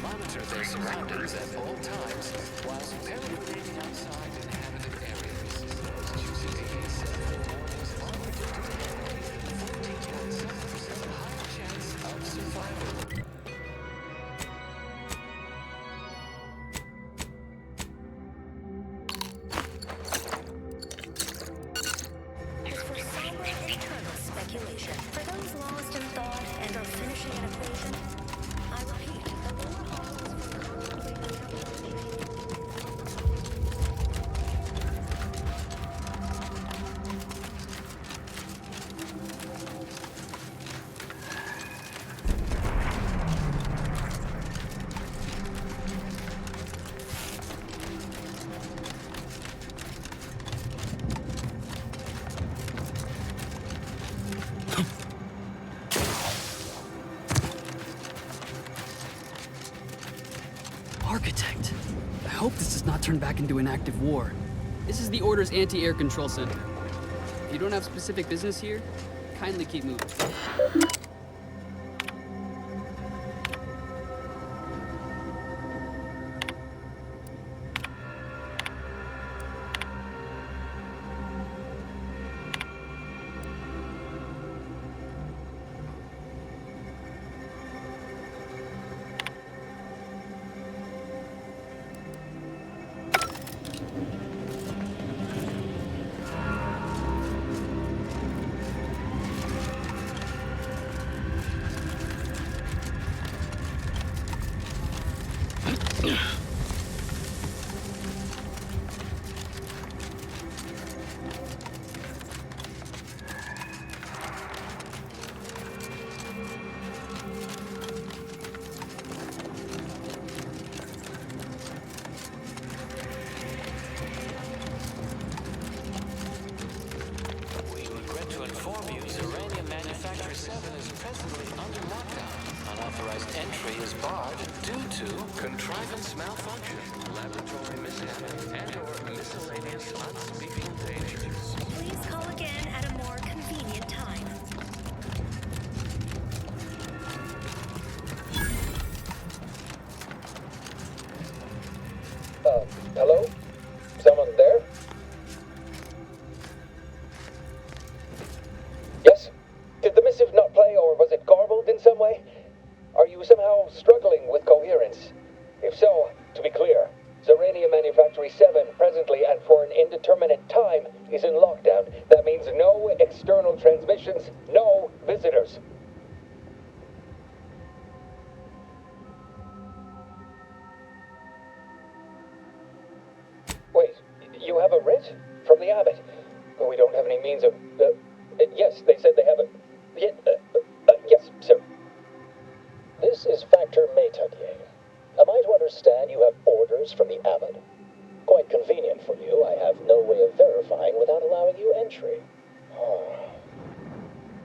Monitor their surroundings at all times whilst penetrating outside inhabited areas. Choosing a several warnings on predictability, 14.7% higher chance of survival. As for somber internal speculation, for those lost in thought and are finishing an equation, I repeat, the lower halls for Architect. I hope this does not turn back into an active war. This is the Order's anti-air control center. If you don't have specific business here, kindly keep moving. Contrivance malfunction, laboratory mishap, and/or miscellaneous unspeakable dangers. please call again at a more convenient time. Hello? Someone there? Yes? Did the missive not play, or was it garbled in some way? Are you somehow struggling with coherence? If so, to be clear, Zerania Manufactory 7 presently and for an indeterminate time is in lockdown. That means no external transmissions, no visitors. Wait, you have a writ? From the abbot? Oh, we don't have any means of... yes, they said they have a... yes, sir. This is Factor Maytugier. Am I to understand you have orders from the abbot? Quite convenient for you. I have no way of verifying without allowing you entry.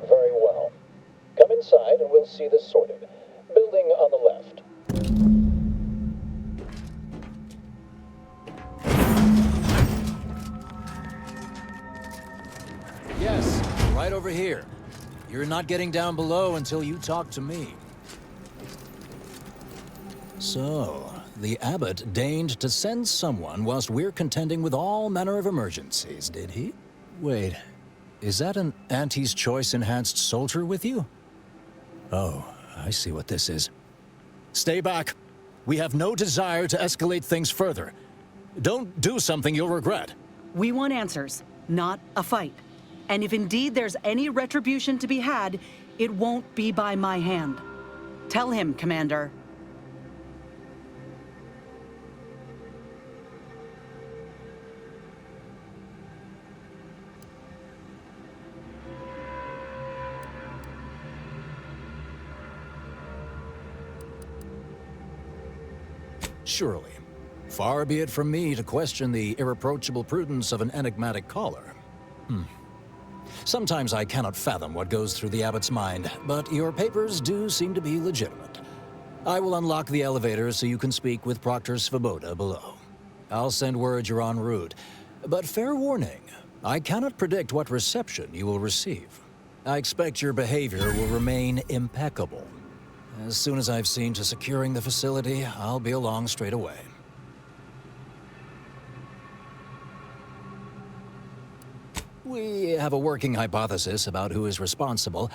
Very well. Come inside and we'll see this sorted. Building on the left. Yes, right over here. You're not getting down below until you talk to me. So, the abbot deigned to send someone whilst we're contending with all manner of emergencies, did he? Wait, is that an Auntie's Choice enhanced soldier with you? Oh, I see what this is. Stay back. We have no desire to escalate things further. Don't do something you'll regret. We want answers, not a fight. And if indeed there's any retribution to be had, it won't be by my hand. Tell him, Commander. Surely. Far be it from me to question the irreproachable prudence of an enigmatic caller. Sometimes I cannot fathom what goes through the abbot's mind, but your papers do seem to be legitimate. I will unlock the elevator so you can speak with Proctor Svoboda below. I'll send word you're en route, but fair warning, I cannot predict what reception you will receive. I expect your behavior will remain impeccable. As soon as I've seen to securing the facility, I'll be along straight away. We have a working hypothesis about who is responsible.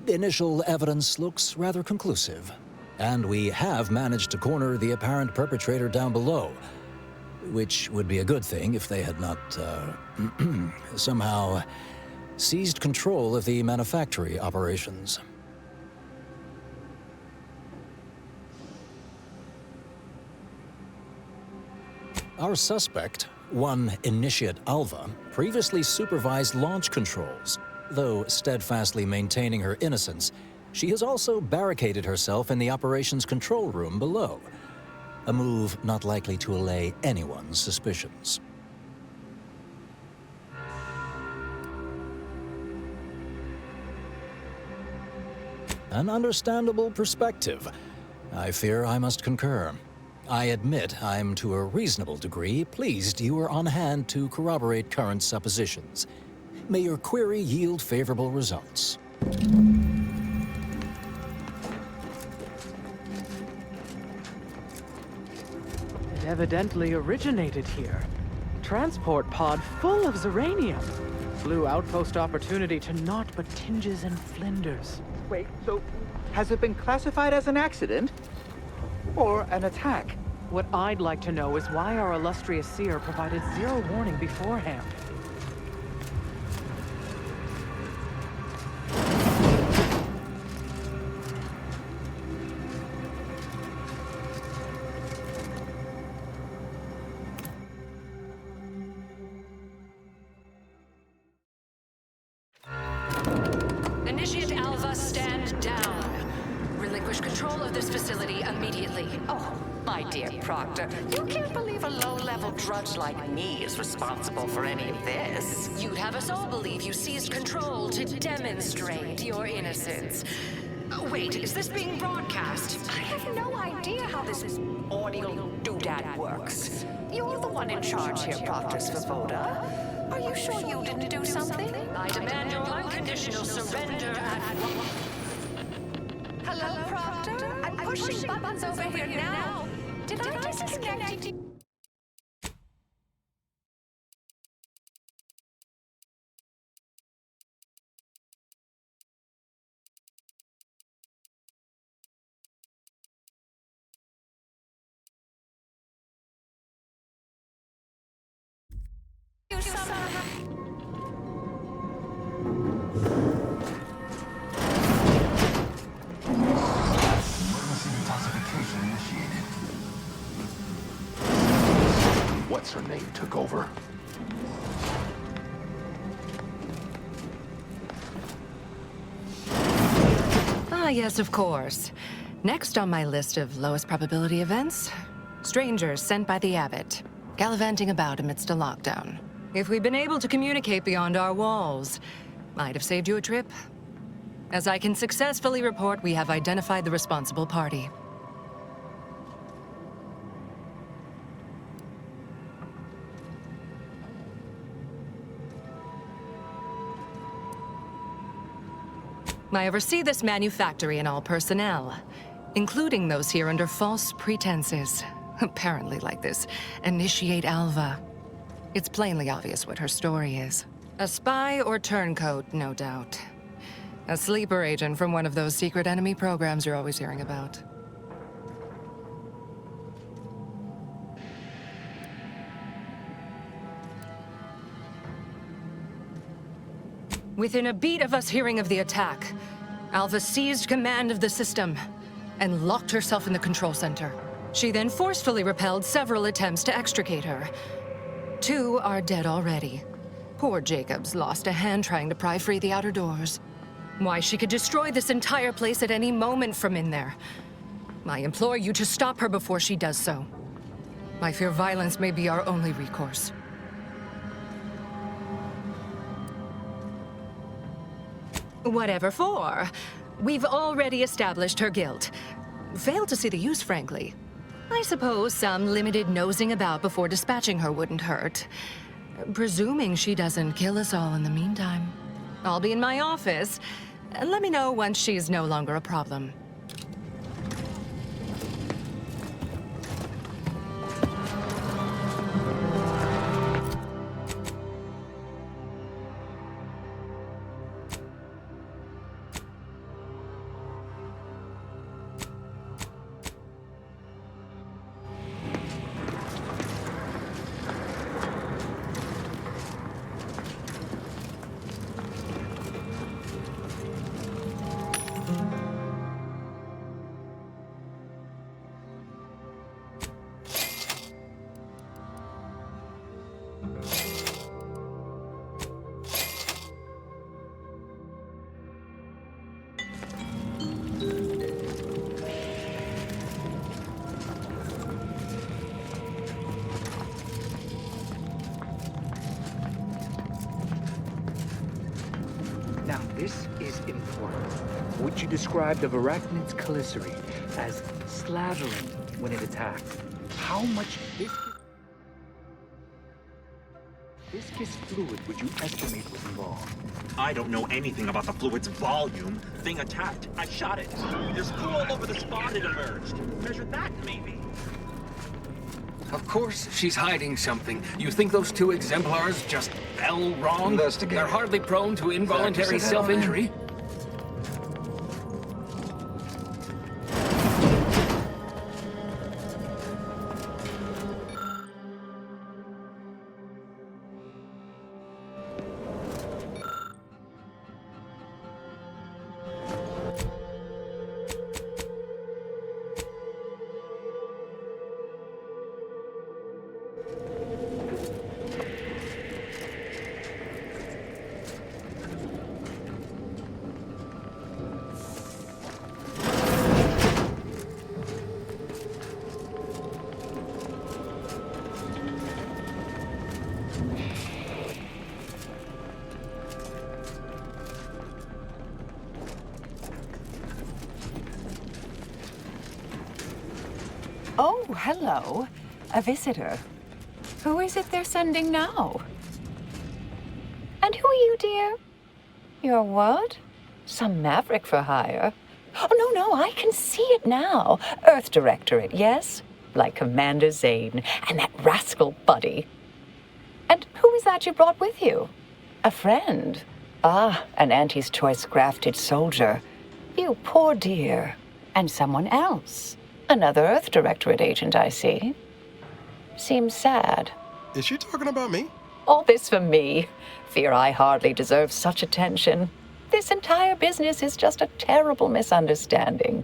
The initial evidence looks rather conclusive. And we have managed to corner the apparent perpetrator down below, which would be a good thing if they had not, somehow seized control of the manufactory operations. Our suspect, one Initiate Alva, previously supervised launch controls. Though steadfastly maintaining her innocence, she has also barricaded herself in the operations control room below. A move not likely to allay anyone's suspicions. An understandable perspective. I fear I must concur. I admit I'm to a reasonable degree pleased you are on hand to corroborate current suppositions. May your query yield favorable results. It evidently originated here. Transport pod full of Zeranium. Blue outpost opportunity to naught but tinges and flinders. Wait, so has it been classified as an accident? Or an attack? What I'd like to know is why our illustrious seer provided zero warning beforehand. Initiate Alva, stand down. Relinquish control of this facility immediately. Oh, my dear Proctor, you can't believe a low-level drudge like me is responsible for any of this. You'd have us all believe you seized control to demonstrate your innocence. Wait, is this being broadcast? I have no idea how this audio doodad works. You're the one in charge here, Proctor Svoboda. Are you sure you didn't do something? I demand your unconditional surrender at once. Hello, Proctor? I'm pushing buttons over here now. Did I disconnect you? What's her name took over? Ah, yes, of course. Next on my list of lowest probability events, strangers sent by the Abbot, gallivanting about amidst a lockdown. If we'd been able to communicate beyond our walls, might have saved you a trip. As I can successfully report, we have identified the responsible party. I oversee this manufactory and all personnel, including those here under false pretenses. Apparently like this Initiate Alva. It's plainly obvious what her story is. A spy or turncoat, no doubt. A sleeper agent from one of those secret enemy programs you're always hearing about. Within a beat of us hearing of the attack, Alva seized command of the system and locked herself in the control center. She then forcefully repelled several attempts to extricate her. 2 are dead already. Poor Jacob's lost a hand trying to pry free the outer doors. Why, she could destroy this entire place at any moment from in there. I implore you to stop her before she does so. I fear violence may be our only recourse. Whatever for. We've already established her guilt. Failed to see the use, frankly. I suppose some limited nosing about before dispatching her wouldn't hurt. Presuming she doesn't kill us all in the meantime. I'll be in my office. Let me know once she's no longer a problem. before. Would you describe the arachnid's chelicerae as slavering when it attacked? How much viscous fluid would you estimate was involved? I don't know anything about the fluid's volume. Thing attacked. I shot it. There's goo all over the spot it emerged. Measure that, maybe. Of course she's hiding something. You think those two exemplars just fell wrong? They're hardly prone to involuntary self-injury. Oh, hello. A visitor. Who is it they're sending now? And who are you, dear? You're what? Some maverick for hire? Oh, no, I can see it now. Earth Directorate, yes? Like Commander Zane and that rascal Buddy. And who is that you brought with you? A friend? Ah, an Auntie's Choice grafted soldier. You poor dear. And someone else. Another Earth Directorate agent, I see. Seems sad. Is she talking about me? All this for me. Fear I hardly deserve such attention. This entire business is just a terrible misunderstanding.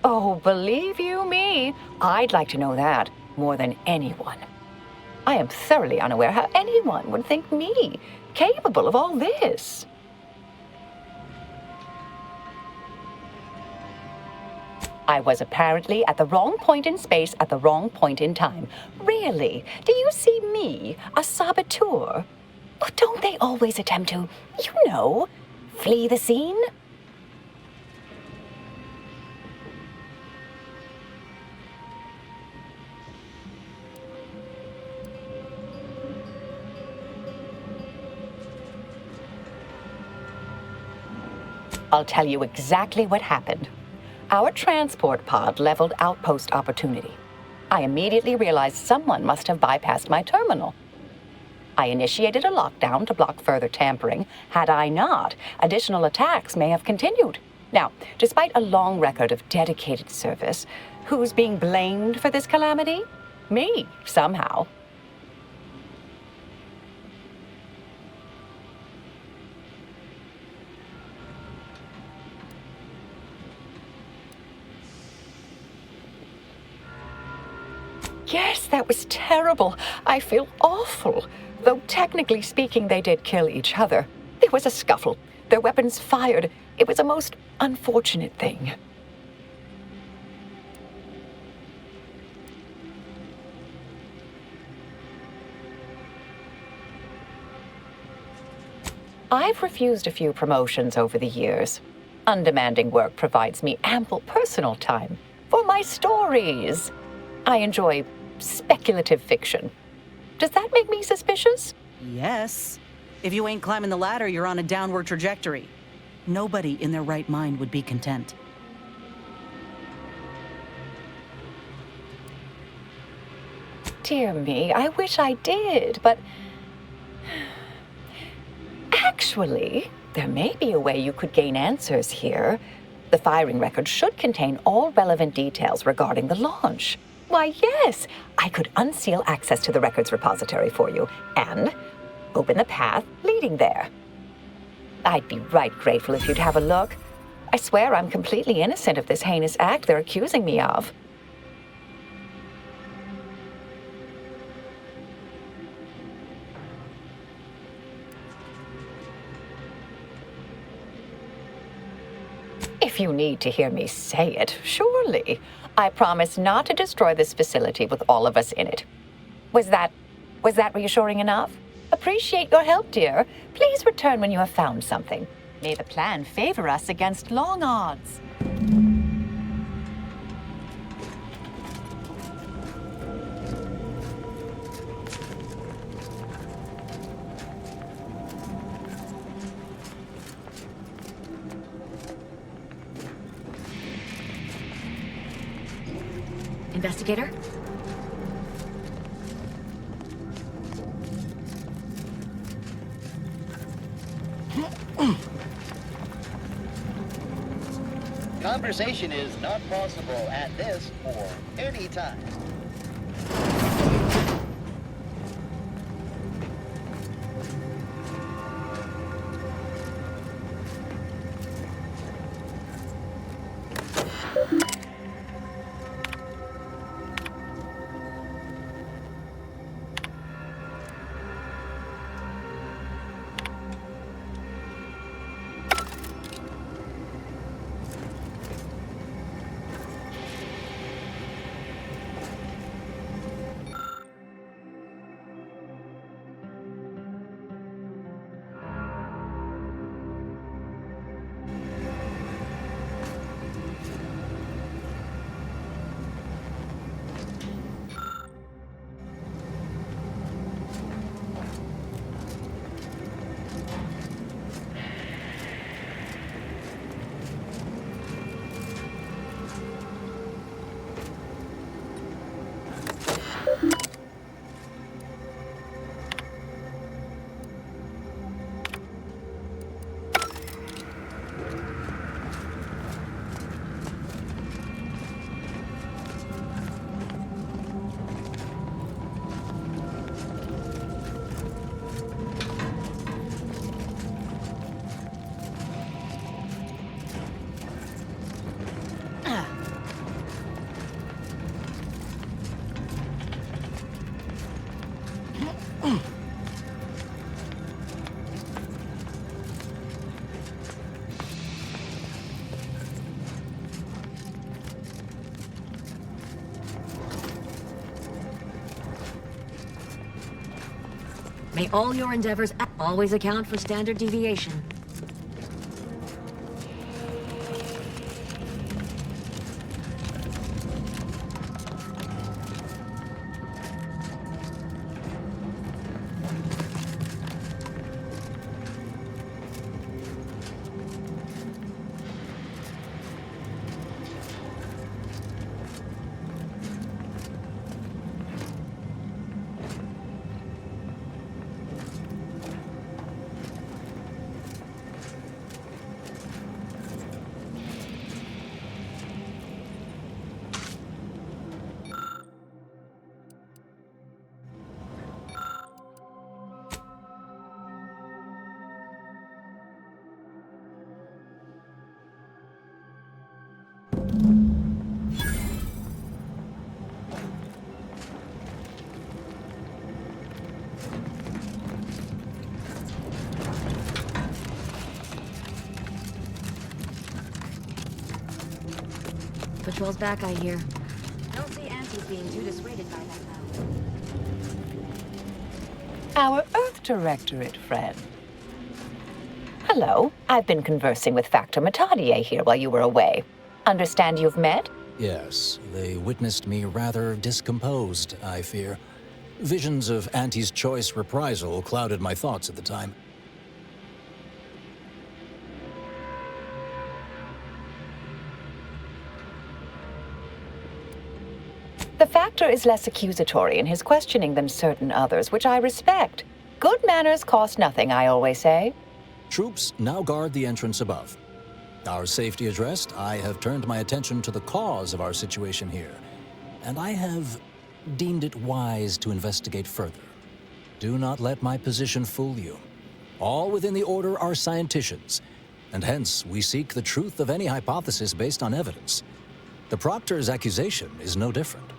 Oh, believe you me, I'd like to know that more than anyone. I am thoroughly unaware how anyone would think me capable of all this. I was apparently at the wrong point in space at the wrong point in time. Really? Do you see me, a saboteur? Oh, don't they always attempt to, flee the scene? I'll tell you exactly what happened. Our transport pod leveled outpost opportunity. I immediately realized someone must have bypassed my terminal. I initiated a lockdown to block further tampering. Had I not, additional attacks may have continued. Now, despite a long record of dedicated service, who's being blamed for this calamity? Me, somehow. Yes, that was terrible. I feel awful. Though technically speaking, they did kill each other. There was a scuffle. Their weapons fired. It was a most unfortunate thing. I've refused a few promotions over the years. Undemanding work provides me ample personal time for my stories. I enjoy speculative fiction. Does that make me suspicious? Yes. If you ain't climbing the ladder, you're on a downward trajectory. Nobody in their right mind would be content. Dear me, I wish I did, but... Actually, there may be a way you could gain answers here. The firing record should contain all relevant details regarding the launch. Why, yes, I could unseal access to the records repository for you and open the path leading there. I'd be right grateful if you'd have a look. I swear I'm completely innocent of this heinous act they're accusing me of. If you need to hear me say it, surely. I promise not to destroy this facility with all of us in it. Was that reassuring enough? Appreciate your help, dear. Please return when you have found something. May the plan favor us against long odds. Investigator? Conversation is not possible at this or any time. May all your endeavors always account for standard deviation. Patrol's back, I hear. Don't see Auntie's being too dissuaded by that now. Our Earth Directorate friend. Hello. I've been conversing with Factor Matadier here while you were away. Understand you've met? Yes, they witnessed me rather discomposed, I fear. Visions of Auntie's choice reprisal clouded my thoughts at the time. The Factor is less accusatory in his questioning than certain others, which I respect. Good manners cost nothing, I always say. Troops now guard the entrance above. Our safety addressed, I have turned my attention to the cause of our situation here, and I have deemed it wise to investigate further. Do not let my position fool you. All within the Order are scienticians, and hence we seek the truth of any hypothesis based on evidence. The Proctor's accusation is no different.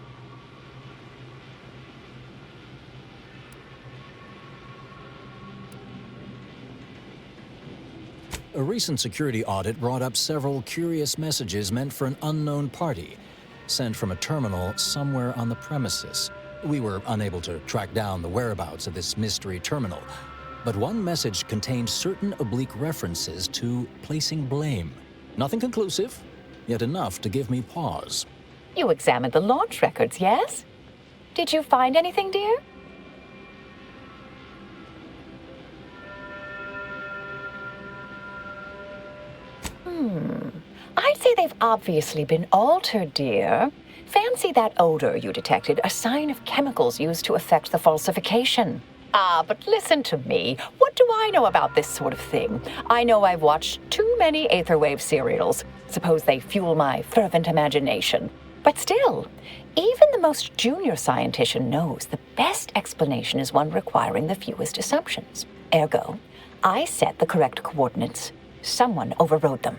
A recent security audit brought up several curious messages meant for an unknown party, sent from a terminal somewhere on the premises. We were unable to track down the whereabouts of this mystery terminal, but one message contained certain oblique references to placing blame. Nothing conclusive, yet enough to give me pause. You examined the launch records, yes? Did you find anything, dear? I'd say they've obviously been altered, dear. Fancy that odor you detected, a sign of chemicals used to effect the falsification. But listen to me. What do I know about this sort of thing? I know I've watched too many Aetherwave serials. Suppose they fuel my fervent imagination. But still, even the most junior scientician knows the best explanation is one requiring the fewest assumptions. Ergo, I set the correct coordinates. Someone overrode them.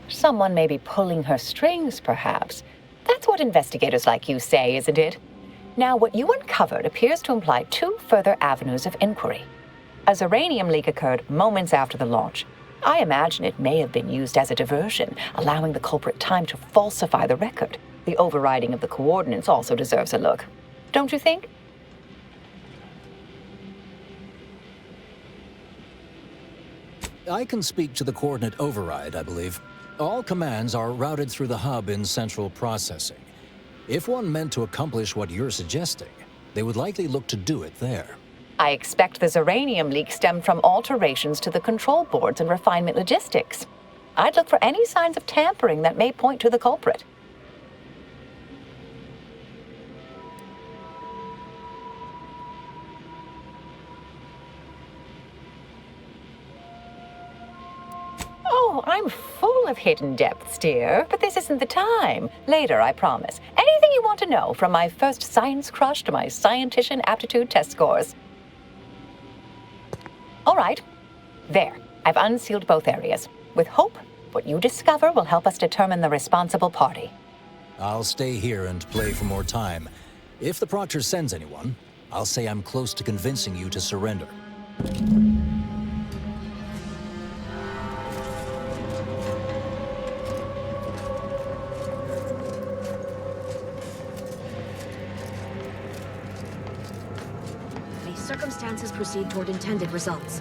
Someone may be pulling her strings, perhaps. That's what investigators like you say, isn't it? Now, what you uncovered appears to imply two further avenues of inquiry. A uranium leak occurred moments after the launch. I imagine it may have been used as a diversion, allowing the culprit time to falsify the record. The overriding of the coordinates also deserves a look. Don't you think? I can speak to the coordinate override, I believe. All commands are routed through the hub in central processing. If one meant to accomplish what you're suggesting, they would likely look to do it there. I expect the uranium leak stemmed from alterations to the control boards and refinement logistics. I'd look for any signs of tampering that may point to the culprit. Oh, I'm full of hidden depths, dear, but this isn't the time. Later, I promise. Anything you want to know, from my first science crush to my scientician aptitude test scores. All right. There. I've unsealed both areas. With hope, what you discover will help us determine the responsible party. I'll stay here and play for more time. If the Proctor sends anyone, I'll say I'm close to convincing you to surrender. Circumstances proceed toward intended results.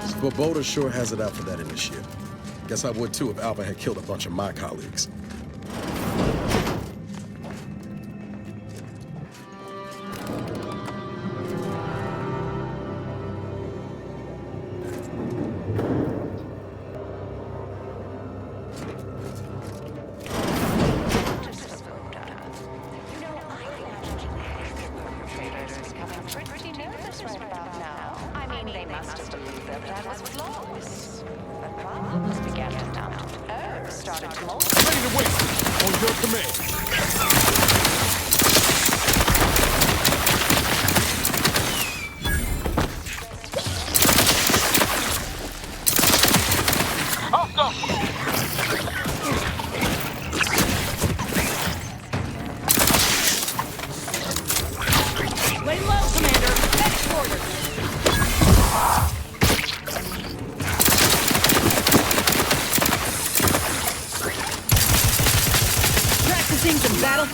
Svoboda sure has it out for that initiate. Guess I would too if Alpha had killed a bunch of my colleagues.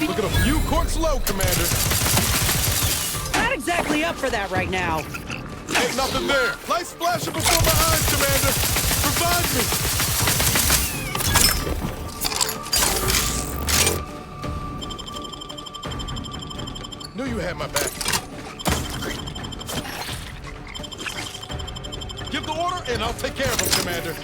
Look at a few corks low, Commander. Not exactly up for that right now. Ain't nothing there. Lights flashing before my eyes, Commander. Revive me. Knew you had my back. Give the order, and I'll take care of him, Commander.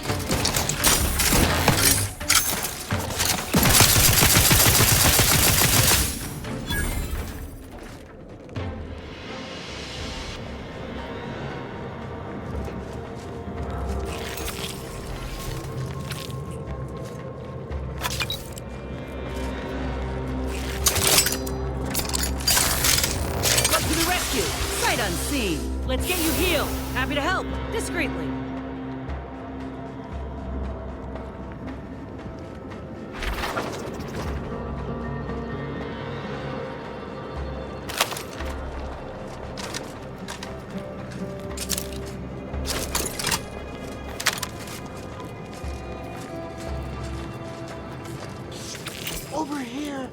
you. Sight unseen. Let's get you healed. Happy to help. Discreetly. Over here.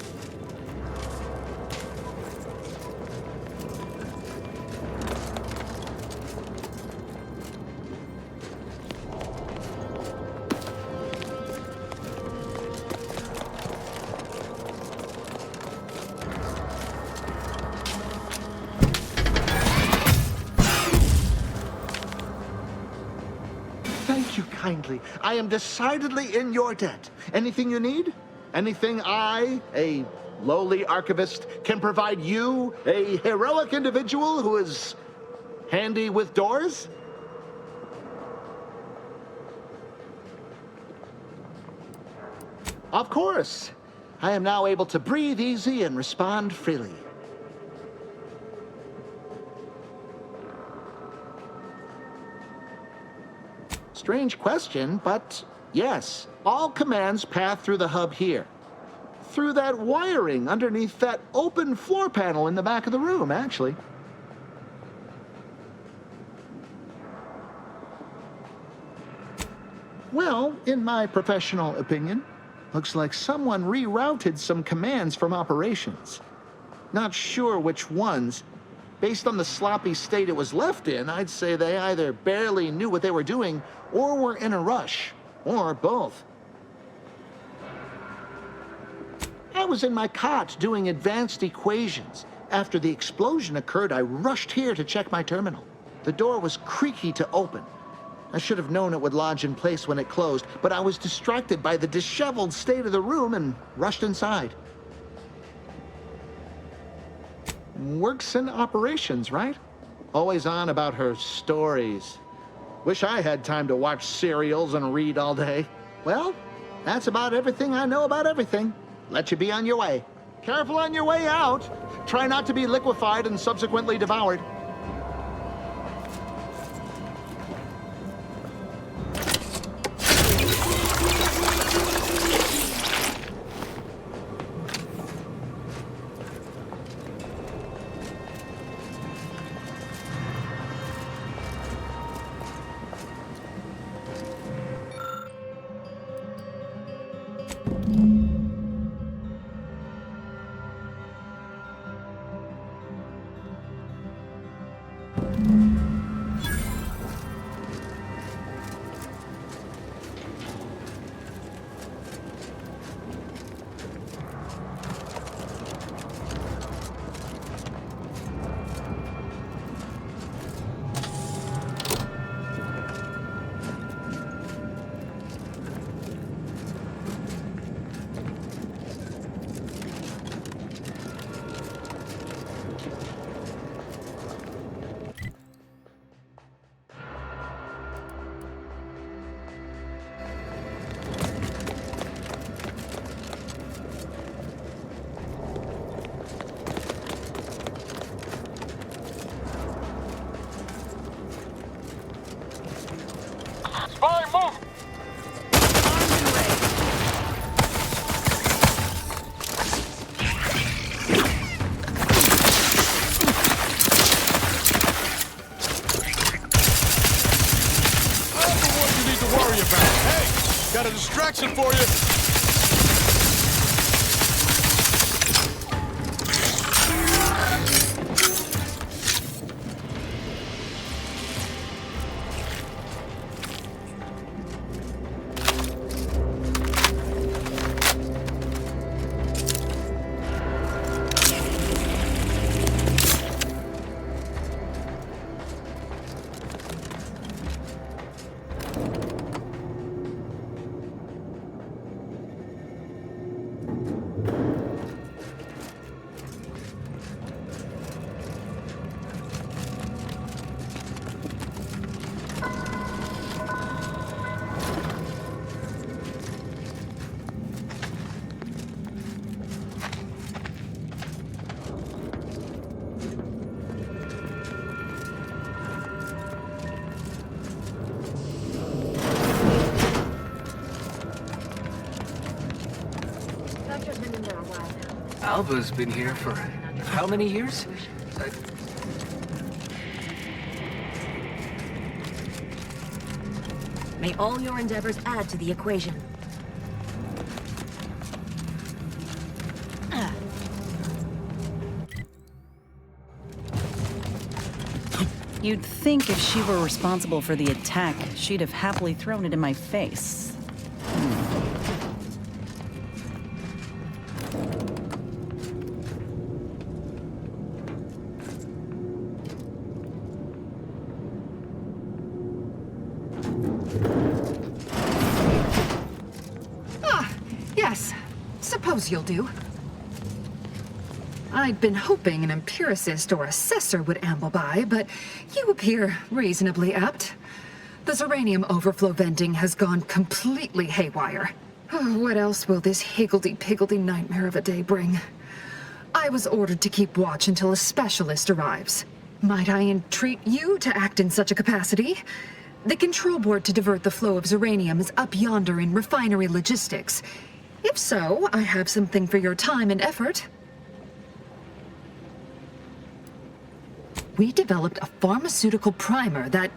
Thank you kindly. I am decidedly in your debt. Anything you need? Anything I, a lowly archivist, can provide you, a heroic individual who is handy with doors? Of course. I am now able to breathe easy and respond freely. Strange question, but yes, all commands pass through the hub here. Through that wiring underneath that open floor panel in the back of the room, actually. Well, in my professional opinion, looks like someone rerouted some commands from operations. Not sure which ones. Based on the sloppy state it was left in, I'd say they either barely knew what they were doing or were in a rush, or both. I was in my cot doing advanced equations. After the explosion occurred, I rushed here to check my terminal. The door was creaky to open. I should have known it would lodge in place when it closed, but I was distracted by the disheveled state of the room and rushed inside. Works in operations, right? Always on about her stories. Wish I had time to watch serials and read all day. Well, that's about everything I know about everything. Let you be on your way. Careful on your way out. Try not to be liquefied and subsequently devoured. Got a distraction for you. Alva's been here for how many years? May all your endeavors add to the equation. You'd think if she were responsible for the attack, she'd have happily thrown it in my face. Yes. Suppose you'll do. I'd been hoping an empiricist or assessor would amble by, but you appear reasonably apt. The Zeranium overflow venting has gone completely haywire. Oh, what else will this higgledy-piggledy nightmare of a day bring? I was ordered to keep watch until a specialist arrives. Might I entreat you to act in such a capacity? The control board to divert the flow of Zeranium is up yonder in refinery logistics. If so, I have something for your time and effort. We developed a pharmaceutical primer that,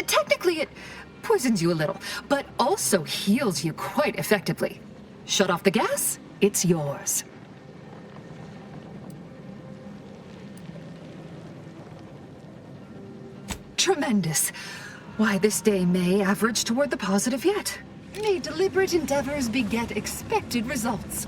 technically it poisons you a little, but also heals you quite effectively. Shut off the gas, it's yours. Tremendous. Why, this day may average toward the positive yet. May deliberate endeavors beget expected results.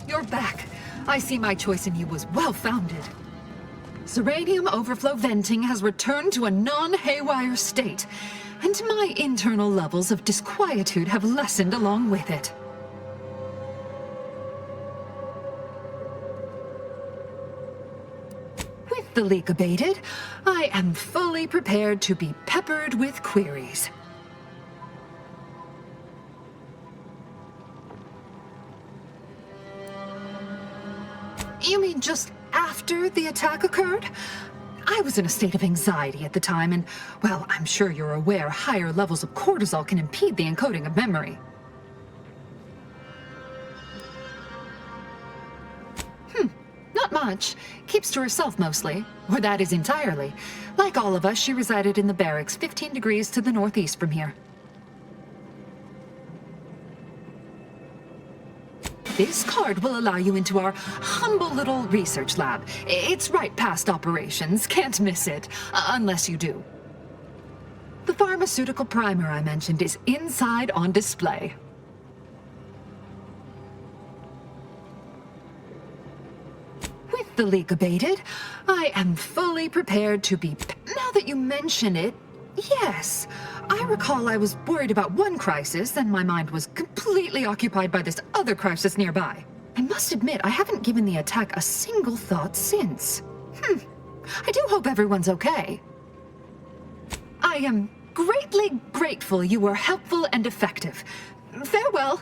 You're back. I see my choice in you was well-founded. Zeranium overflow venting has returned to a non-haywire state, and my internal levels of disquietude have lessened along with it. With the leak abated, I am fully prepared to be peppered with queries. You mean just after the attack occurred? I was in a state of anxiety at the time, and, well, I'm sure you're aware higher levels of cortisol can impede the encoding of memory. Not much. Keeps to herself mostly, or that is entirely. Like all of us, she resided in the barracks 15 degrees to the northeast from here. This card will allow you into our humble little research lab. It's right past operations, can't miss it, unless you do. The pharmaceutical primer I mentioned is inside on display. With the leak abated, I am fully prepared to be... Now that you mention it, yes. I recall I was worried about one crisis, and my mind was completely occupied by this other crisis nearby. I must admit, I haven't given the attack a single thought since. I do hope everyone's okay. I am greatly grateful you were helpful and effective. Farewell.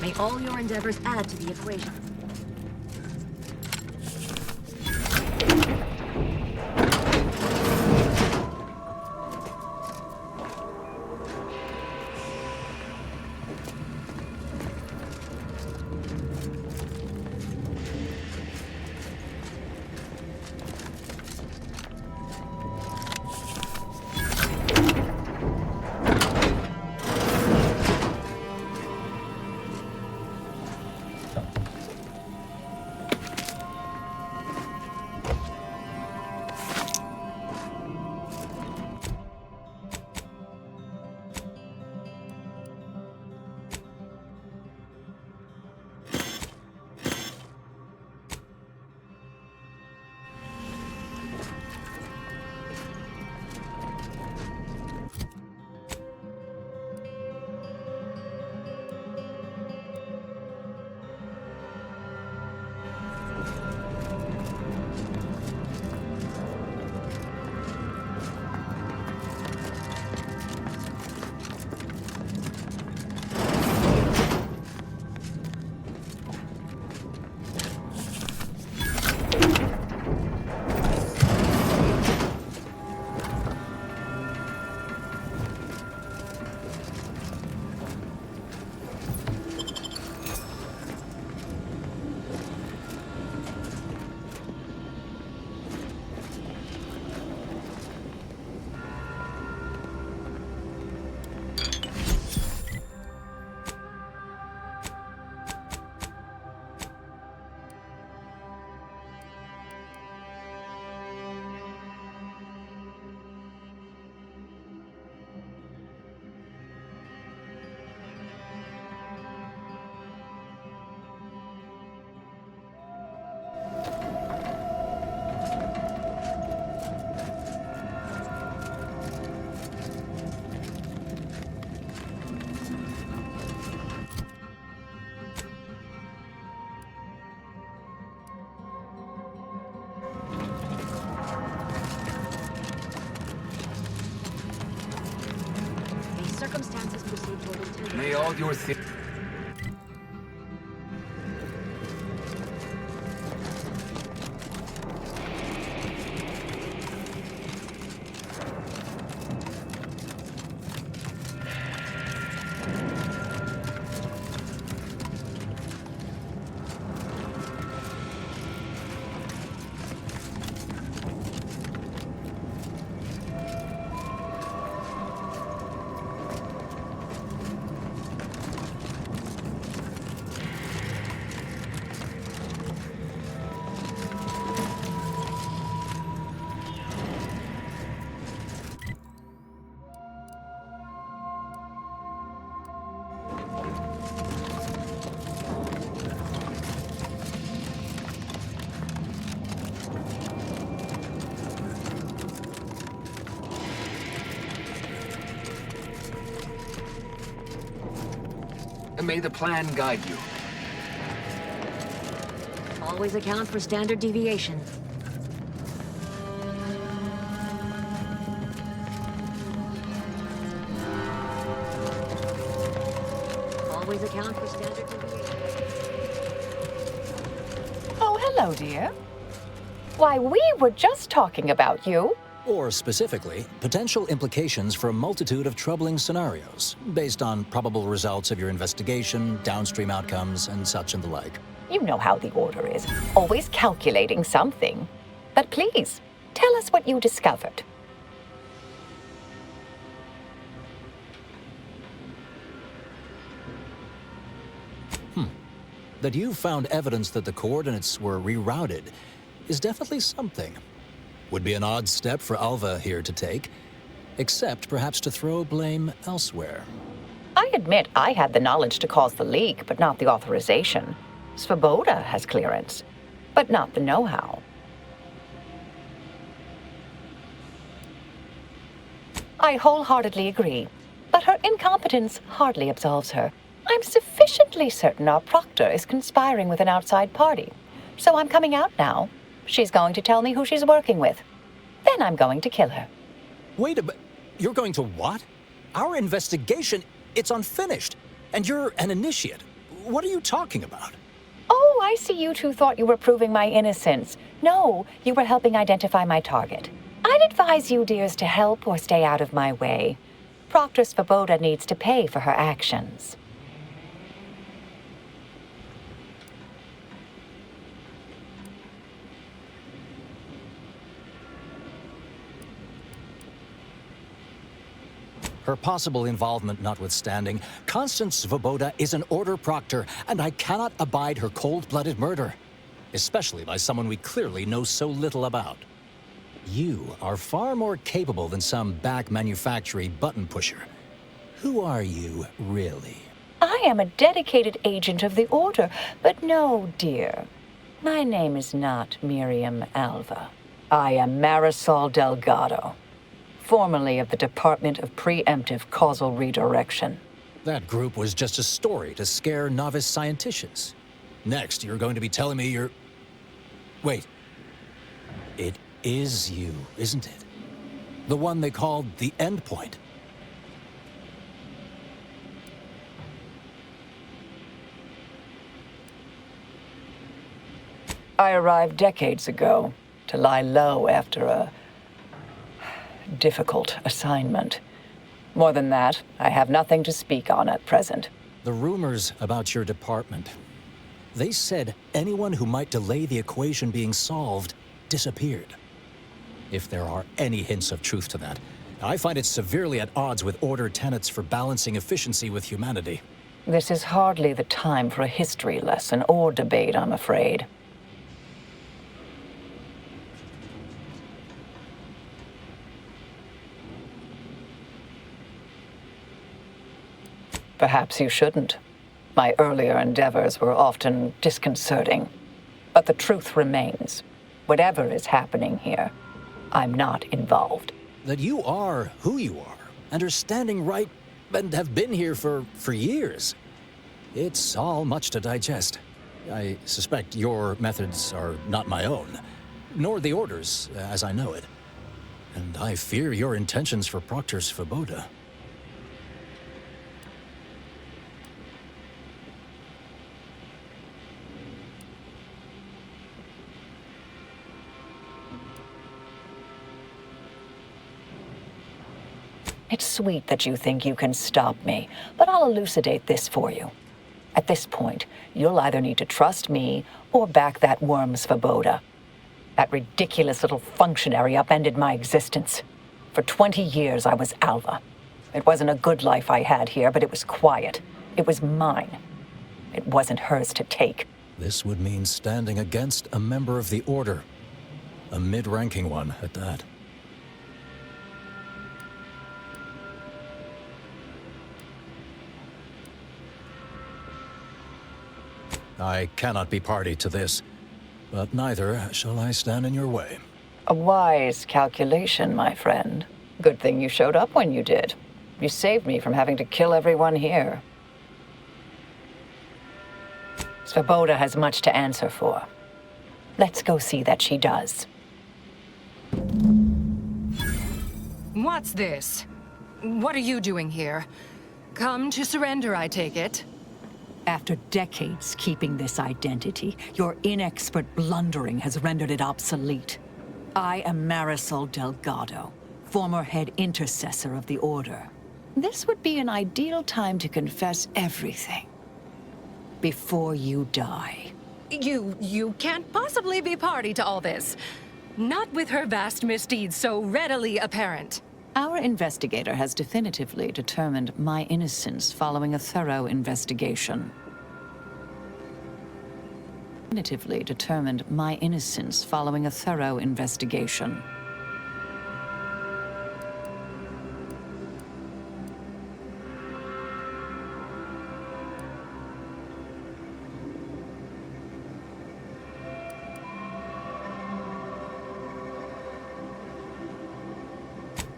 May all your endeavors add to the equation. Circumstances proceed toward intended. May all your May the plan guide you. Always account for standard deviation. Always account for standard deviation. Oh, hello, dear. Why, we were just talking about you. Or specifically, potential implications for a multitude of troubling scenarios, based on probable results of your investigation, downstream outcomes, and such and the like. You know how the Order is, always calculating something. But please, tell us what you discovered. That you found evidence that the coordinates were rerouted is definitely something. Would be an odd step for Alva here to take, except perhaps to throw blame elsewhere. I admit I had the knowledge to cause the leak, but not the authorization. Svoboda has clearance, but not the know-how. I wholeheartedly agree, but her incompetence hardly absolves her. I'm sufficiently certain our proctor is conspiring with an outside party, so I'm coming out now. She's going to tell me who she's working with. Then I'm going to kill her. Wait a minute. You're going to what? Our investigation, it's unfinished. And you're an initiate. What are you talking about? Oh, I see you two thought you were proving my innocence. No, you were helping identify my target. I'd advise you dears to help or stay out of my way. Proctor Svoboda needs to pay for her actions. Her possible involvement notwithstanding, Constance Svoboda is an Order proctor, and I cannot abide her cold-blooded murder. Especially by someone we clearly know so little about. You are far more capable than some back-manufactory button pusher. Who are you, really? I am a dedicated agent of the Order, but no, dear. My name is not Miriam Alva. I am Marisol Delgado, formerly of the Department of Preemptive Causal Redirection. That group was just a story to scare novice scienticians. Next, you're going to be telling me you're... Wait. It is you, isn't it? The one they called the Endpoint. I arrived decades ago to lie low after a difficult assignment. More than that, I have nothing to speak on at present. The rumors about your department. They said anyone who might delay the equation being solved disappeared. If there are any hints of truth to that, I find it severely at odds with Order tenets for balancing efficiency with humanity. This is hardly the time for a history lesson or debate, I'm afraid. Perhaps you shouldn't. My earlier endeavors were often disconcerting. But the truth remains. Whatever is happening here, I'm not involved. That you are who you are, and are standing right, and have been here for years. It's all much to digest. I suspect your methods are not my own, nor the Order's, as I know it. And I fear your intentions for Proctor Svoboda. It's sweet that you think you can stop me, but I'll elucidate this for you. At this point, you'll either need to trust me or back that worm Svoboda. That ridiculous little functionary upended my existence. For 20 years, I was Alva. It wasn't a good life I had here, but it was quiet. It was mine. It wasn't hers to take. This would mean standing against a member of the Order. A mid-ranking one, at that. I cannot be party to this, but neither shall I stand in your way. A wise calculation, my friend. Good thing you showed up when you did. You saved me from having to kill everyone here. Svoboda has much to answer for. Let's go see that she does. What's this? What are you doing here? Come to surrender, I take it? After decades keeping this identity, your inexpert blundering has rendered it obsolete. I am Marisol Delgado, former head intercessor of the Order. This would be an ideal time to confess everything. Before you die. You can't possibly be party to all this. Not with her vast misdeeds so readily apparent. Our investigator has definitively determined my innocence following a thorough investigation. Definitively determined my innocence following a thorough investigation.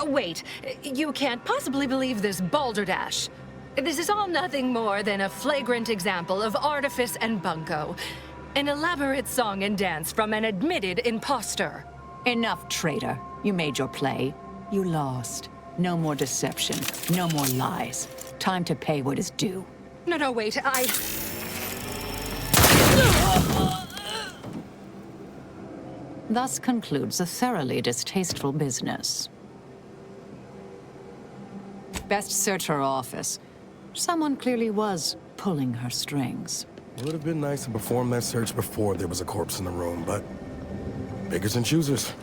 Wait, you can't possibly believe this balderdash. This is all nothing more than a flagrant example of artifice and bunco. An elaborate song and dance from an admitted imposter. Enough, traitor. You made your play. You lost. No more deception. No more lies. Time to pay what is due. No, wait, Thus concludes a thoroughly distasteful business. Best search her office. Someone clearly was pulling her strings. It would have been nice to perform that search before there was a corpse in the room, but beggars and choosers.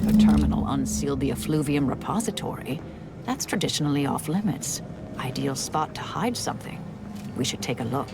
The terminal unsealed the effluvium repository. That's traditionally off limits. Ideal spot to hide something. We should take a look.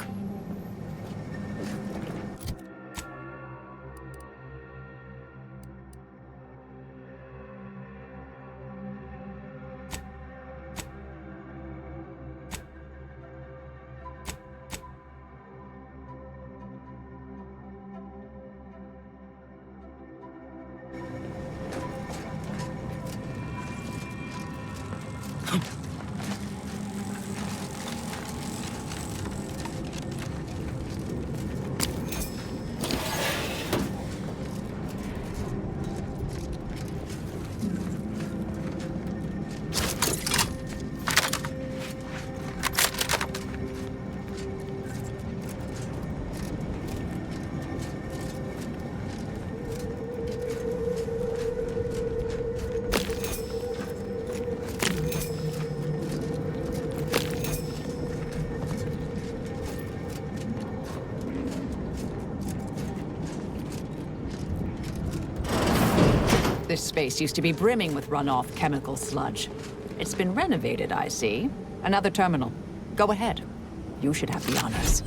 This space used to be brimming with runoff chemical sludge. It's been renovated, I see. Another terminal. Go ahead. You should have the honors.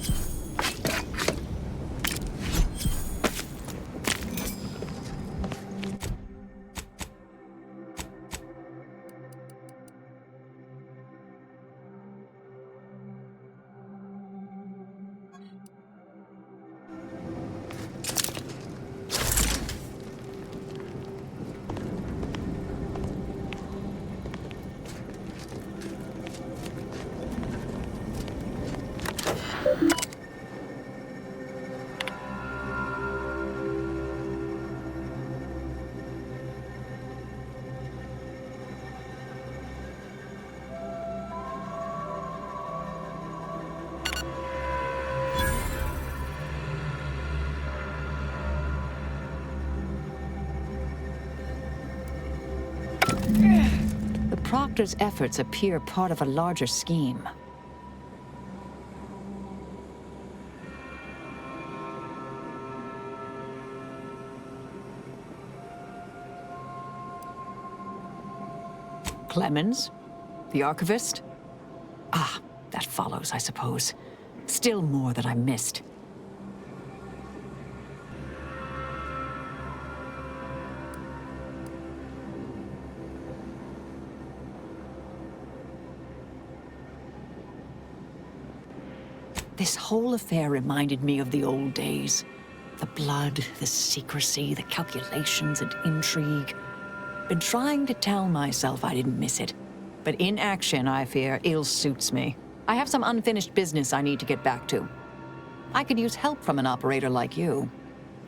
Proctor's efforts appear part of a larger scheme. Clemens? The archivist? Ah, that follows, I suppose. Still more that I missed. This whole affair reminded me of the old days. The blood, the secrecy, the calculations and intrigue. Been trying to tell myself I didn't miss it. But in action, I fear, ill suits me. I have some unfinished business I need to get back to. I could use help from an operator like you.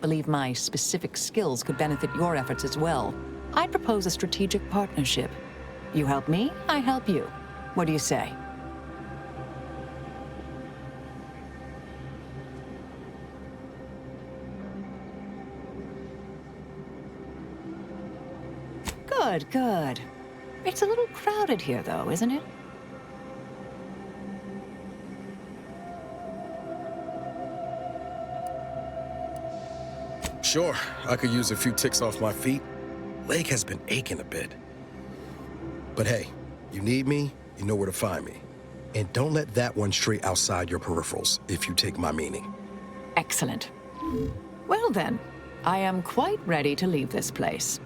Believe my specific skills could benefit your efforts as well. I'd propose a strategic partnership. You help me, I help you. What do you say? Good, good. It's a little crowded here, though, isn't it? Sure, I could use a few ticks off my feet. Leg has been aching a bit. But hey, you need me, you know where to find me. And don't let that one stray outside your peripherals, if you take my meaning. Excellent. Well then, I am quite ready to leave this place.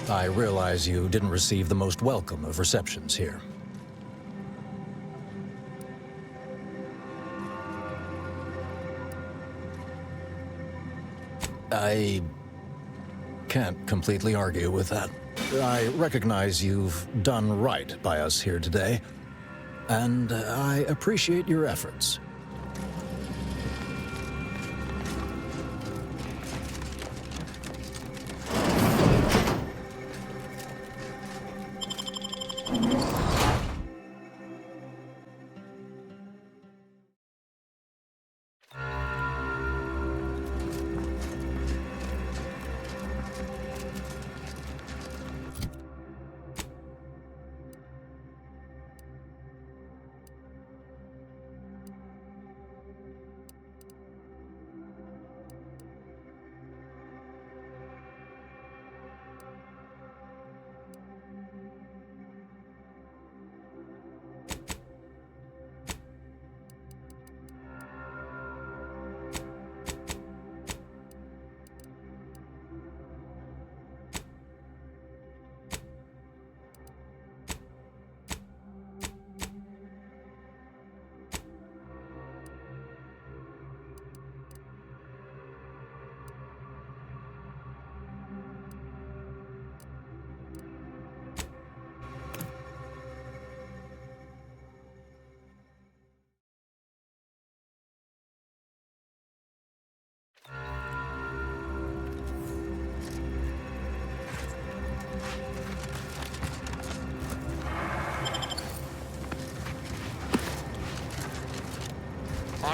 I realize you didn't receive the most welcome of receptions here. I can't completely argue with that. I recognize you've done right by us here today, and I appreciate your efforts.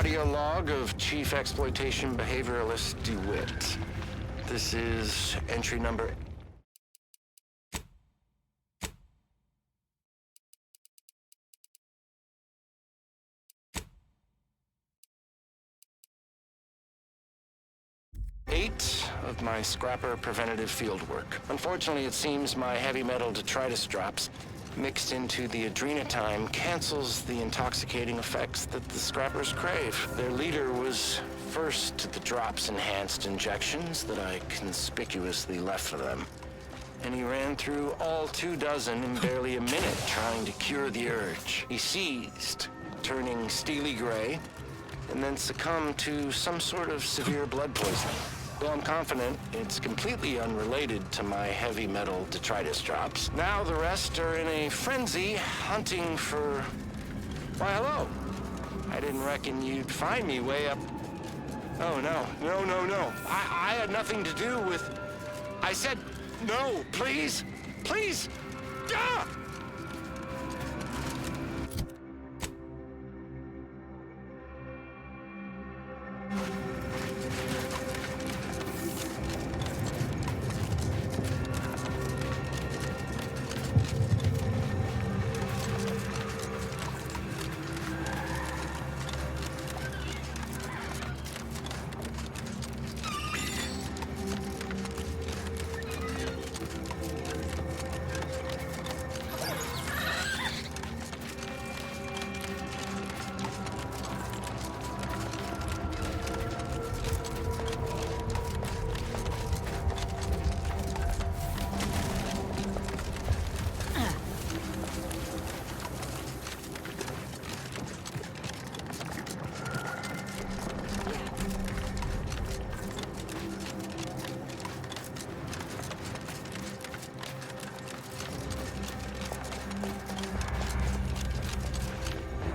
Audio log of Chief Exploitation Behavioralist DeWitt. This is entry number... of my scrapper preventative fieldwork. Unfortunately, it seems my heavy metal detritus drops mixed into the adrenotime cancels the intoxicating effects that the scrappers crave. Their leader was first to the drops-enhanced injections that I conspicuously left for them. And he ran through all 24 in barely a minute trying to cure the urge. He seized, turning steely gray, and then succumbed to some sort of severe blood poisoning. Though I'm confident it's completely unrelated to my heavy metal detritus drops, now the rest are in a frenzy hunting for... Why, hello. I didn't reckon you'd find me way up... Oh, no. I had nothing to do with... I said, no, please. Please. Ah!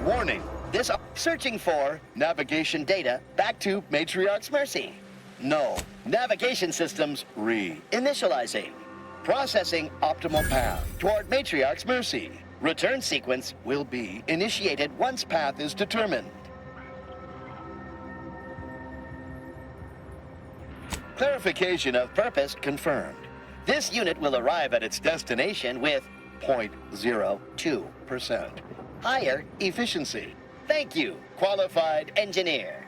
Warning, this searching for navigation data back to Matriarch's Mercy. No, navigation systems re-initializing. Processing optimal path toward Matriarch's Mercy. Return sequence will be initiated once path is determined. Clarification of purpose confirmed. This unit will arrive at its destination with 0.02% higher efficiency. Thank you, qualified engineer.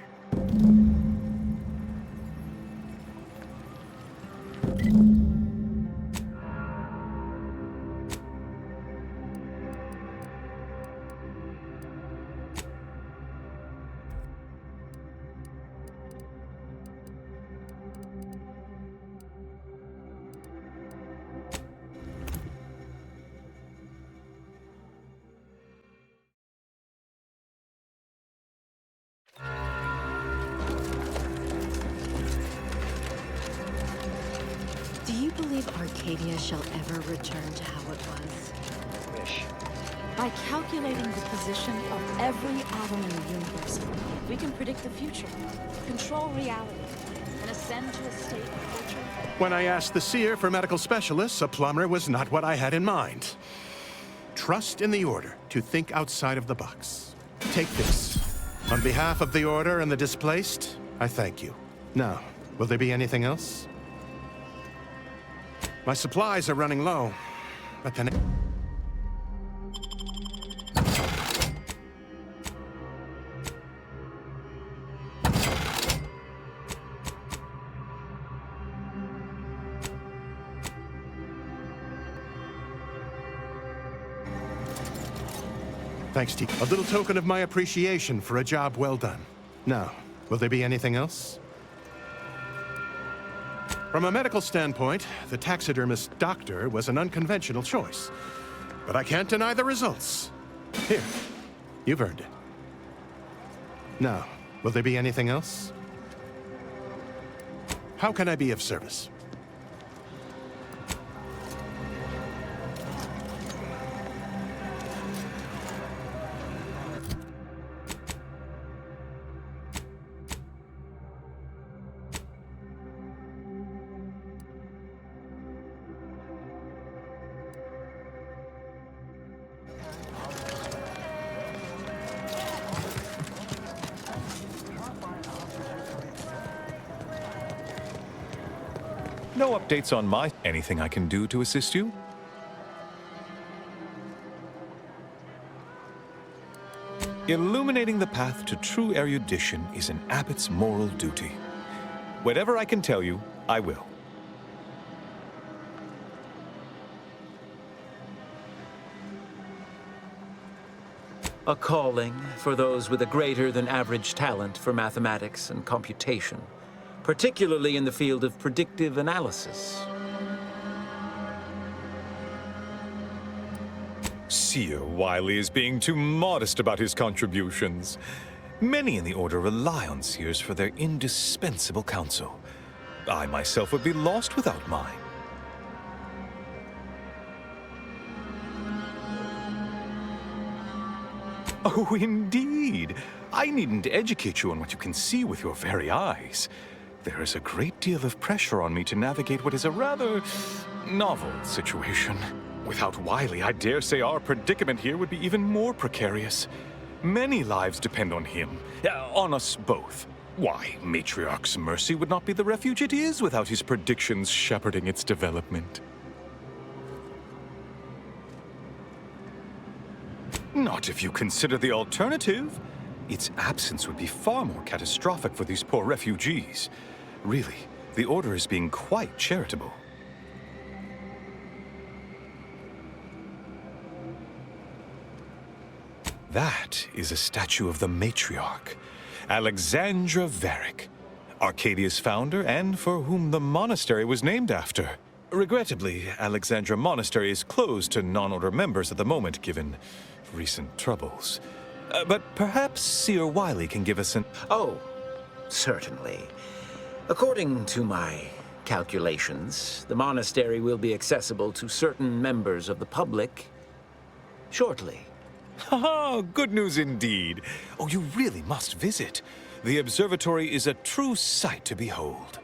Do you believe Arcadia shall ever return to how it was? Wish. By calculating the position of every atom in the universe, we can predict the future, control reality, and ascend to a state of culture. When I asked the seer for medical specialists, a plumber was not what I had in mind. Trust in the Order to think outside of the box. Take this. On behalf of the Order and the displaced, I thank you. Now, will there be anything else? My supplies are running low, but then... Thanks, T. A little token of my appreciation for a job well done. Now, will there be anything else? From a medical standpoint, the taxidermist doctor was an unconventional choice. But I can't deny the results. Here, you've earned it. Now, will there be anything else? How can I be of service? No updates on my... Anything I can do to assist you? Illuminating the path to true erudition is an abbot's moral duty. Whatever I can tell you, I will. A calling for those with a greater than average talent for mathematics and computation, particularly in the field of predictive analysis. Seer Wiley is being too modest about his contributions. Many in the Order rely on Seers for their indispensable counsel. I myself would be lost without mine. Oh, indeed. I needn't educate you on what you can see with your very eyes. There is a great deal of pressure on me to navigate what is a rather novel situation. Without Wiley, I dare say our predicament here would be even more precarious. Many lives depend on him, on us both. Why, Matriarch's Mercy would not be the refuge it is without his predictions shepherding its development. Not if you consider the alternative. Its absence would be far more catastrophic for these poor refugees. Really, the Order is being quite charitable. That is a statue of the Matriarch, Alexandra Varick, Arcadia's founder and for whom the monastery was named after. Regrettably, Alexandra Monastery is closed to non-Order members at the moment, given recent troubles. But perhaps Seer Wiley can give us an... Oh, certainly. According to my calculations, the monastery will be accessible to certain members of the public shortly. Ha! Good news indeed. Oh, you really must visit. The observatory is a true sight to behold.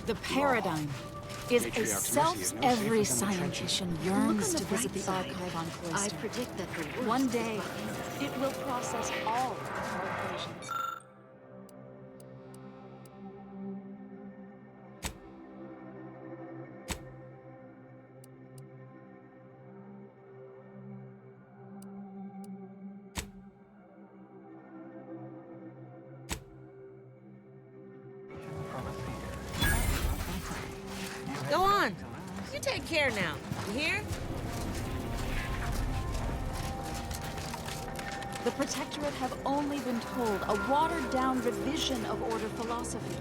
The paradigm is a self every scientician yearns to visit the archive on Corsair. I predict that the worst One day, it will process all of our equations. Go on. You take care now. You hear? The Protectorate have only been told a watered-down revision of Order philosophy.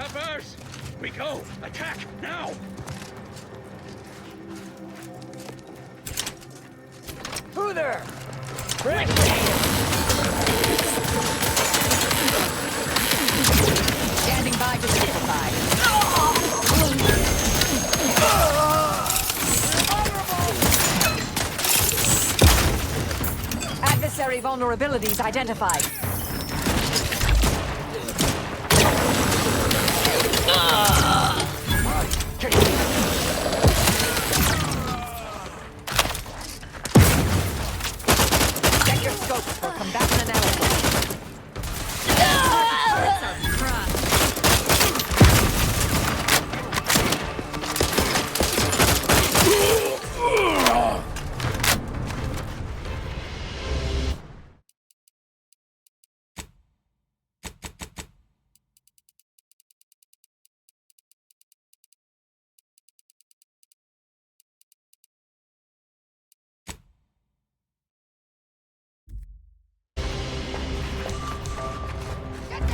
Preppers! We go! Attack! Now! Who there? Standing by to simplify. Adversary vulnerabilities identified. Check your scopes for combatant analysis.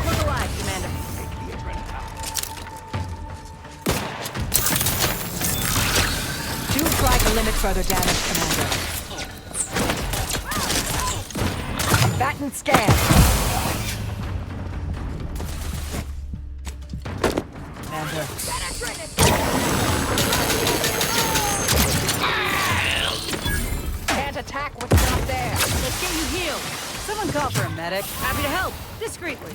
Look alive, Commander. Do try to limit further damage, Commander. Combatant scan. Commander. Can't attack what's not there. Let's get you healed. Someone call for a medic. Happy to help. Discreetly.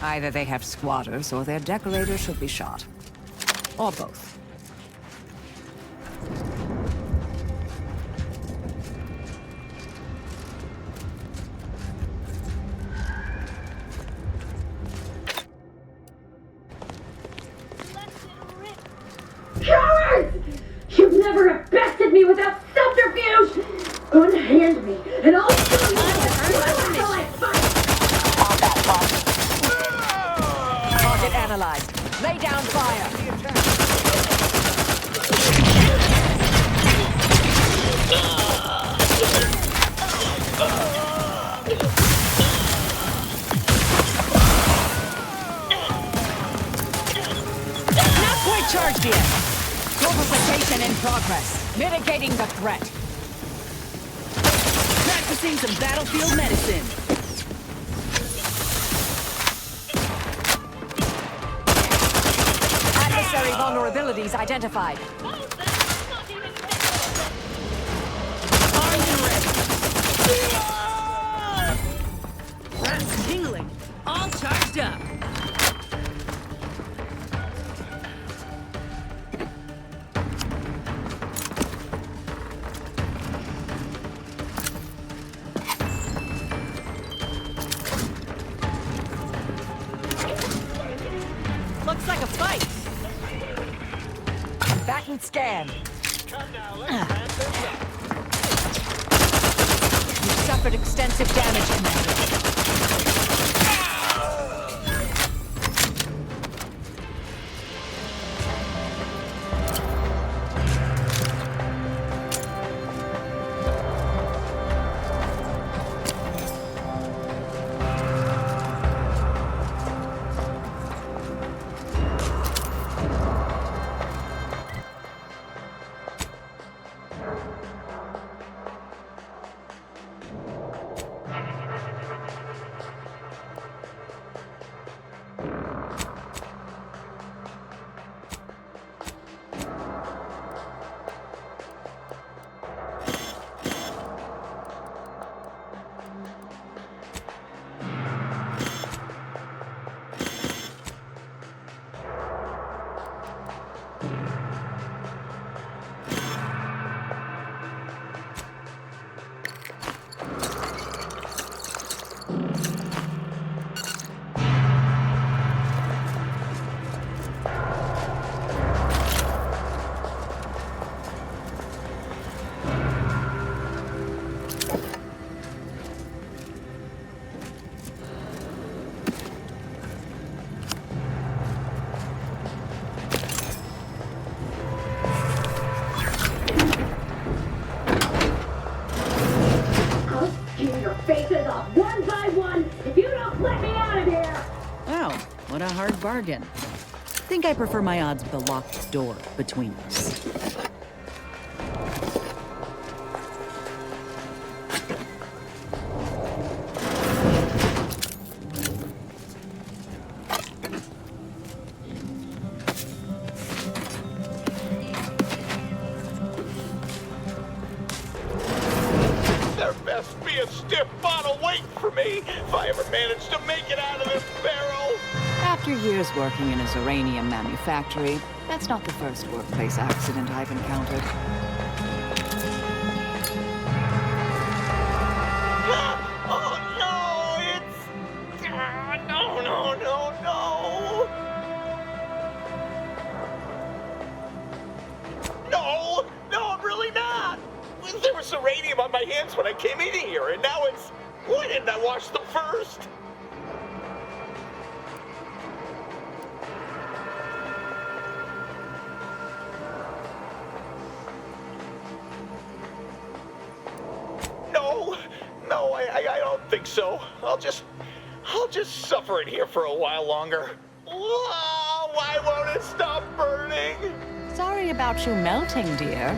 Either they have squatters or their decorators should be shot. Or both. Cowards! You've never have bested me without subterfuge! Unhand me, and I'll show you how I fight! Target analyzed. Lay down fire. Not quite charged yet. Fortification in progress. Mitigating the threat. Practicing some battlefield medicine. Adversary vulnerabilities identified. Armed and ready. That's tingling. All charged up. Looks like a fight. Back and scan. You've suffered extensive damage, Commander. Faces off one by one if you don't let me out of here! Wow, what a hard bargain. Think I prefer my odds with a locked door between us. After years working in a Zeranium manufactory, that's not the first workplace accident I've encountered. Oh no, it's... No, I'm really not! There was Zeranium on my hands when I came in here, and now it's... Why didn't I wash them first? No, I don't think so. I'll just suffer it here for a while longer. Oh, why won't it stop burning? Sorry about you melting, dear.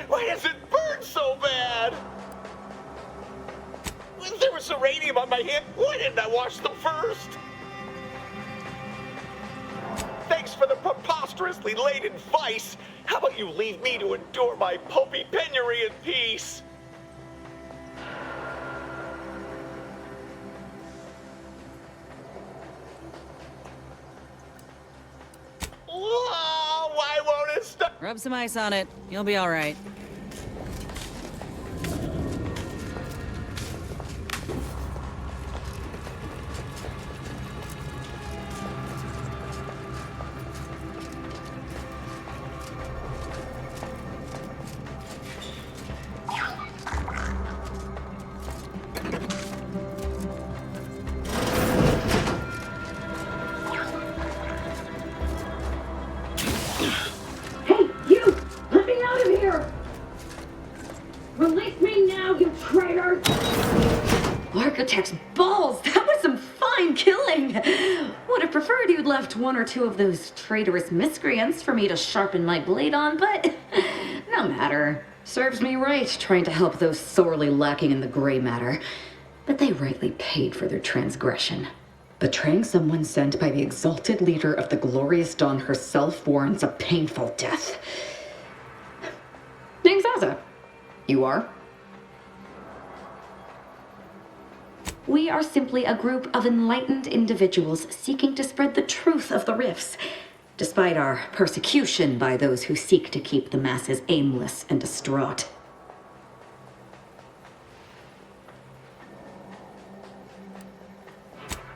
Why does it burn so bad? There was Zeranium on my hand. Why didn't I wash them first? Thanks for the preposterously late advice. How about you leave me to endure my pulpy penury in peace? Oh, why won't it stop? Rub some ice on it. You'll be all right. Architect's balls! That was some fine killing! Would have preferred you'd left one or two of those traitorous miscreants for me to sharpen my blade on, but no matter. Serves me right trying to help those sorely lacking in the gray matter. But they rightly paid for their transgression. Betraying someone sent by the exalted leader of the glorious dawn herself warrants a painful death. Name's Asa. You are? We are simply a group of enlightened individuals seeking to spread the truth of the rifts, despite our persecution by those who seek to keep the masses aimless and distraught.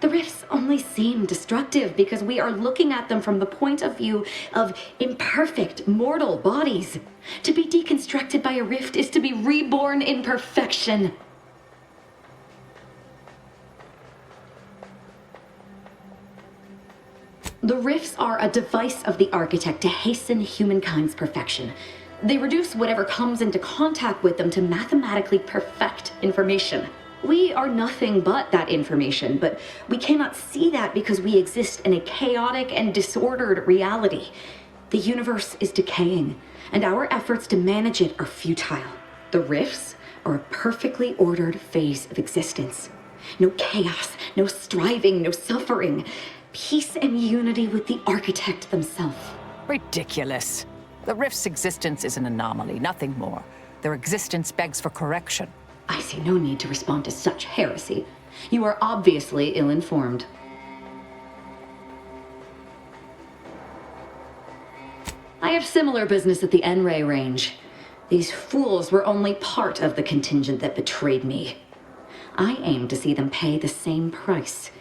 The rifts only seem destructive because we are looking at them from the point of view of imperfect, mortal bodies. To be deconstructed by a rift is to be reborn in perfection. The rifts are a device of the architect to hasten humankind's perfection. They reduce whatever comes into contact with them to mathematically perfect information. We are nothing but that information, but we cannot see that because we exist in a chaotic and disordered reality. The universe is decaying, and our efforts to manage it are futile. The rifts are a perfectly ordered phase of existence. No chaos, no striving, no suffering. Peace and unity with the architect themselves. Ridiculous. The rift's existence is an anomaly, nothing more. Their existence begs for correction. I see no need to respond to such heresy. You are obviously ill-informed. I have similar business at the N-ray range. These fools were only part of the contingent that betrayed me. I aim to see them pay the same price,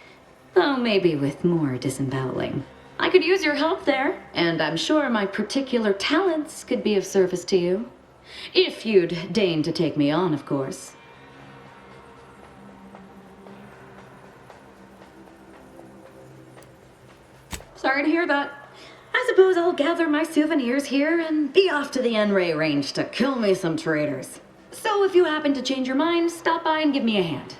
though maybe with more disemboweling. I could use your help there, and I'm sure my particular talents could be of service to you. If you'd deign to take me on, of course. Sorry to hear that. I suppose I'll gather my souvenirs here and be off to the N-ray range to kill me some traitors. So if you happen to change your mind, stop by and give me a hand.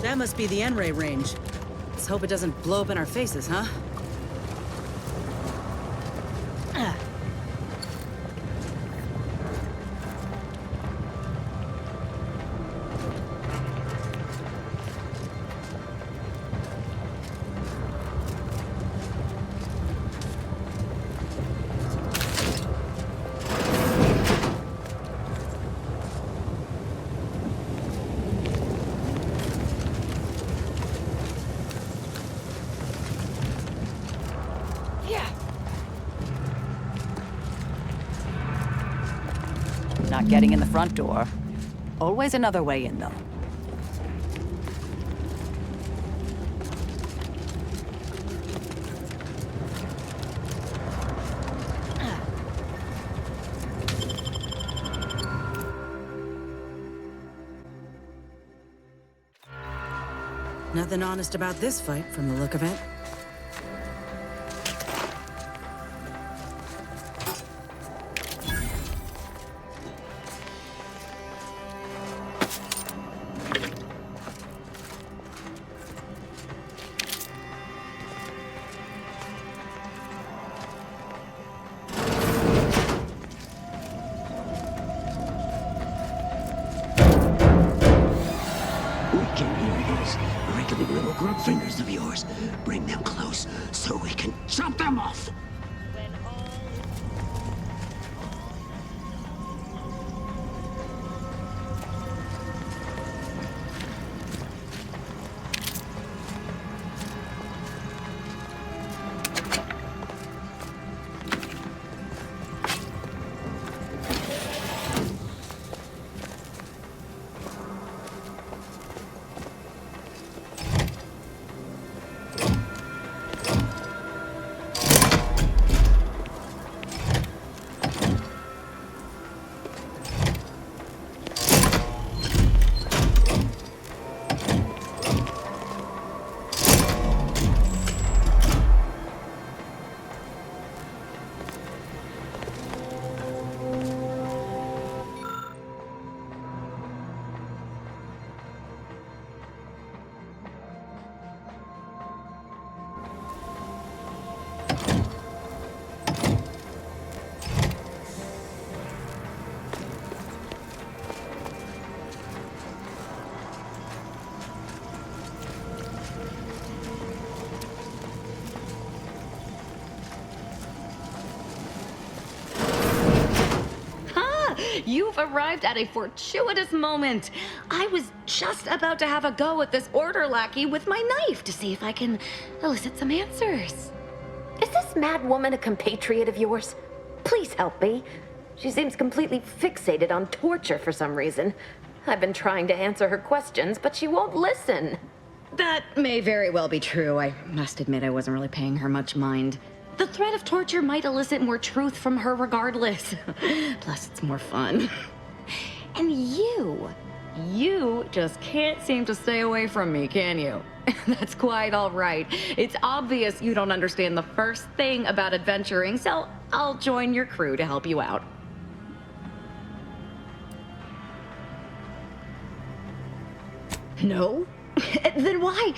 That must be the N-ray range. Let's hope it doesn't blow up in our faces, huh? Not getting in the front door. Always another way in, though. Nothing honest about this fight, from the look of it. Fingers of yours. Bring them close so we can chop them off. You've arrived at a fortuitous moment. I was just about to have a go at this order lackey with my knife to see if I can elicit some answers. Is this mad woman a compatriot of yours? Please help me. She seems completely fixated on torture for some reason. I've been trying to answer her questions, but she won't listen. That may very well be true. I must admit I wasn't really paying her much mind. The threat of torture might elicit more truth from her regardless. Plus, it's more fun. And you just can't seem to stay away from me, can you? That's quite all right. It's obvious you don't understand the first thing about adventuring, so I'll join your crew to help you out. No? Then why?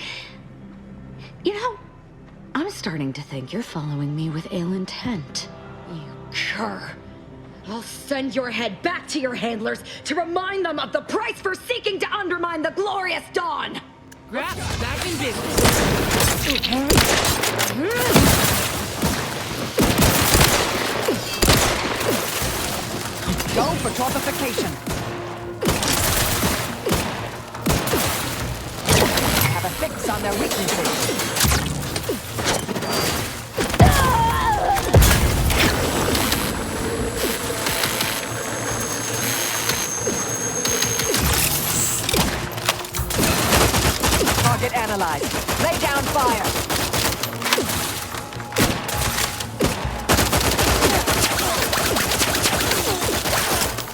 You know, I'm starting to think you're following me with ill intent. You cur. I'll send your head back to your handlers to remind them of the price for seeking to undermine the glorious dawn! Grap's back in business. Go for torpification. Have a fix on their weaknesses. Target analyzed. Lay down fire.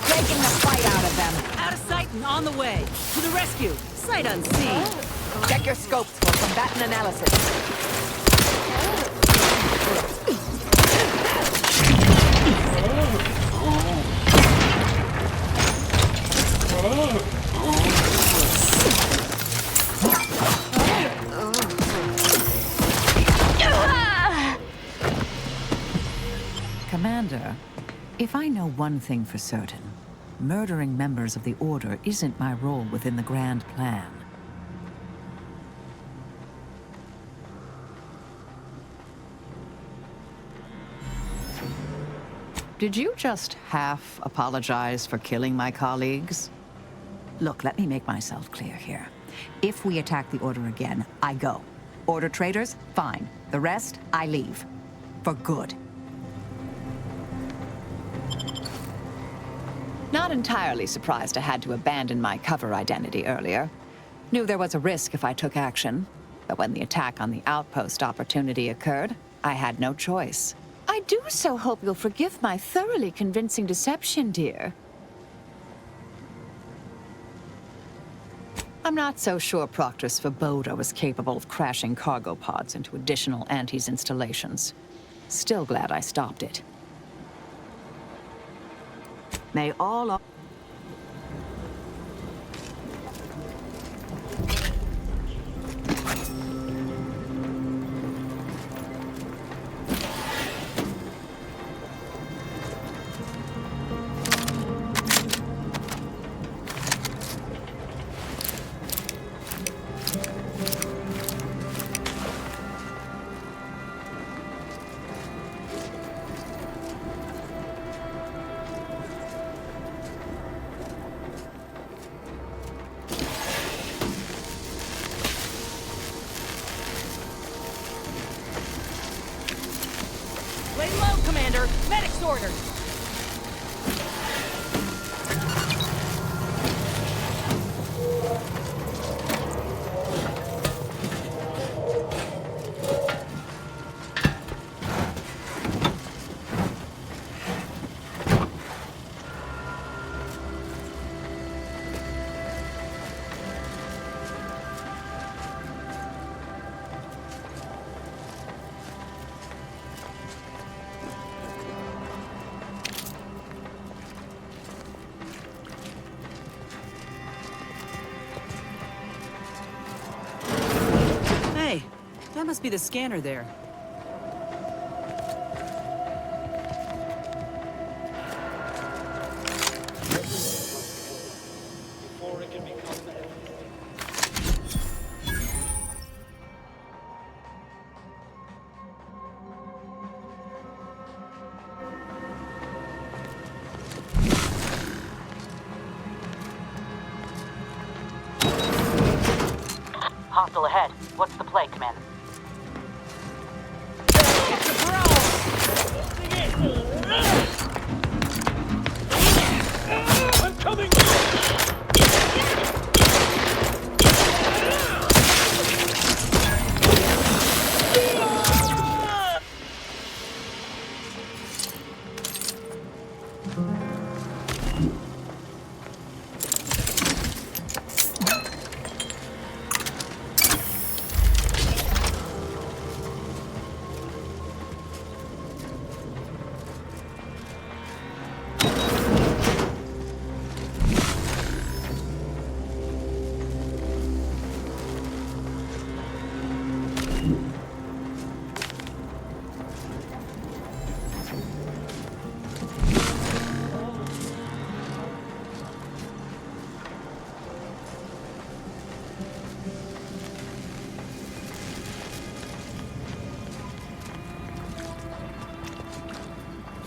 Taking the fight out of them. Out of sight and on the way. To the rescue. Sight unseen. Check your scopes for combatant analysis. Commander, if I know one thing for certain, murdering members of the Order isn't my role within the grand plan. Did you just half apologize for killing my colleagues? Look, let me make myself clear here. If we attack the Order again, I go. Order traitors, fine. The rest, I leave. For good. Not entirely surprised I had to abandon my cover identity earlier. Knew there was a risk if I took action, but when the attack on the outpost opportunity occurred, I had no choice. I do so hope you'll forgive my thoroughly convincing deception, dear. I'm not so sure Proctor Svoboda was capable of crashing cargo pods into additional Antes installations. Still glad I stopped it. May all... Lay low, Commander. Medic's ordered. Hey, that must be the scanner there. Hostile ahead. What's the play, Commander? It's a brawl! I'm coming!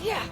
Yeah.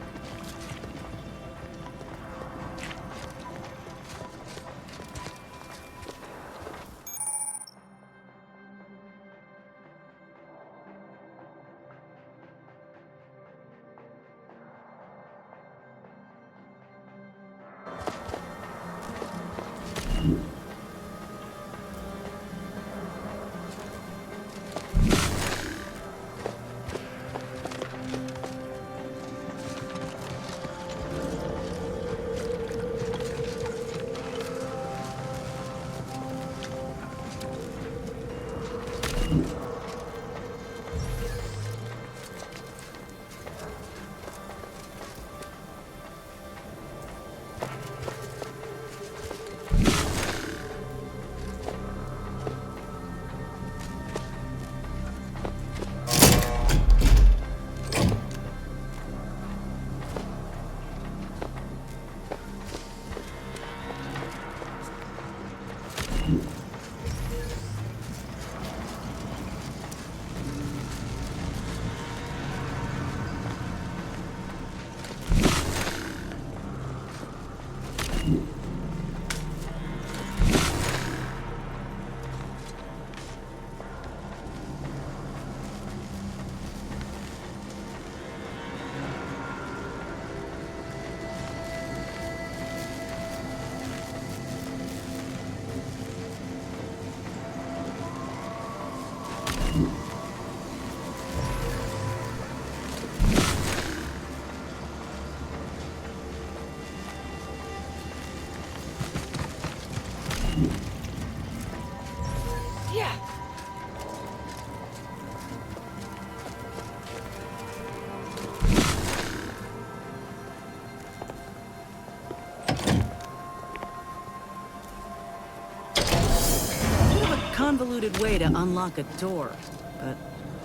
Convoluted way to unlock a door, but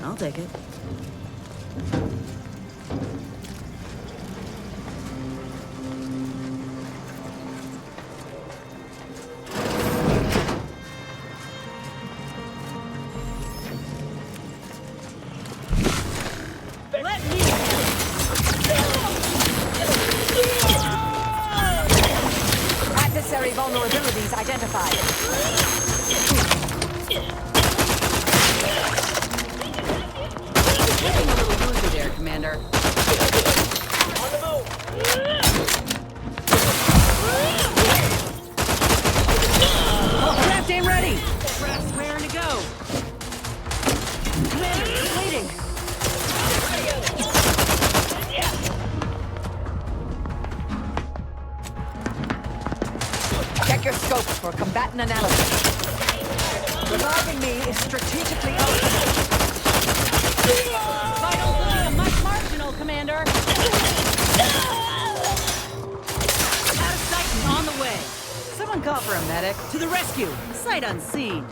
I'll take it. Let me Adversary vulnerabilities identified. Looking a little woozy there, Commander. on the move. Craft aim ready. Craft's raring to go. Commander, waiting. Check your scopes for combatant analysis. Reviving me is strategically optimal. Vital sign, much marginal, Commander. Out of sight and on the way. Someone call for a medic. To the rescue. Sight unseen.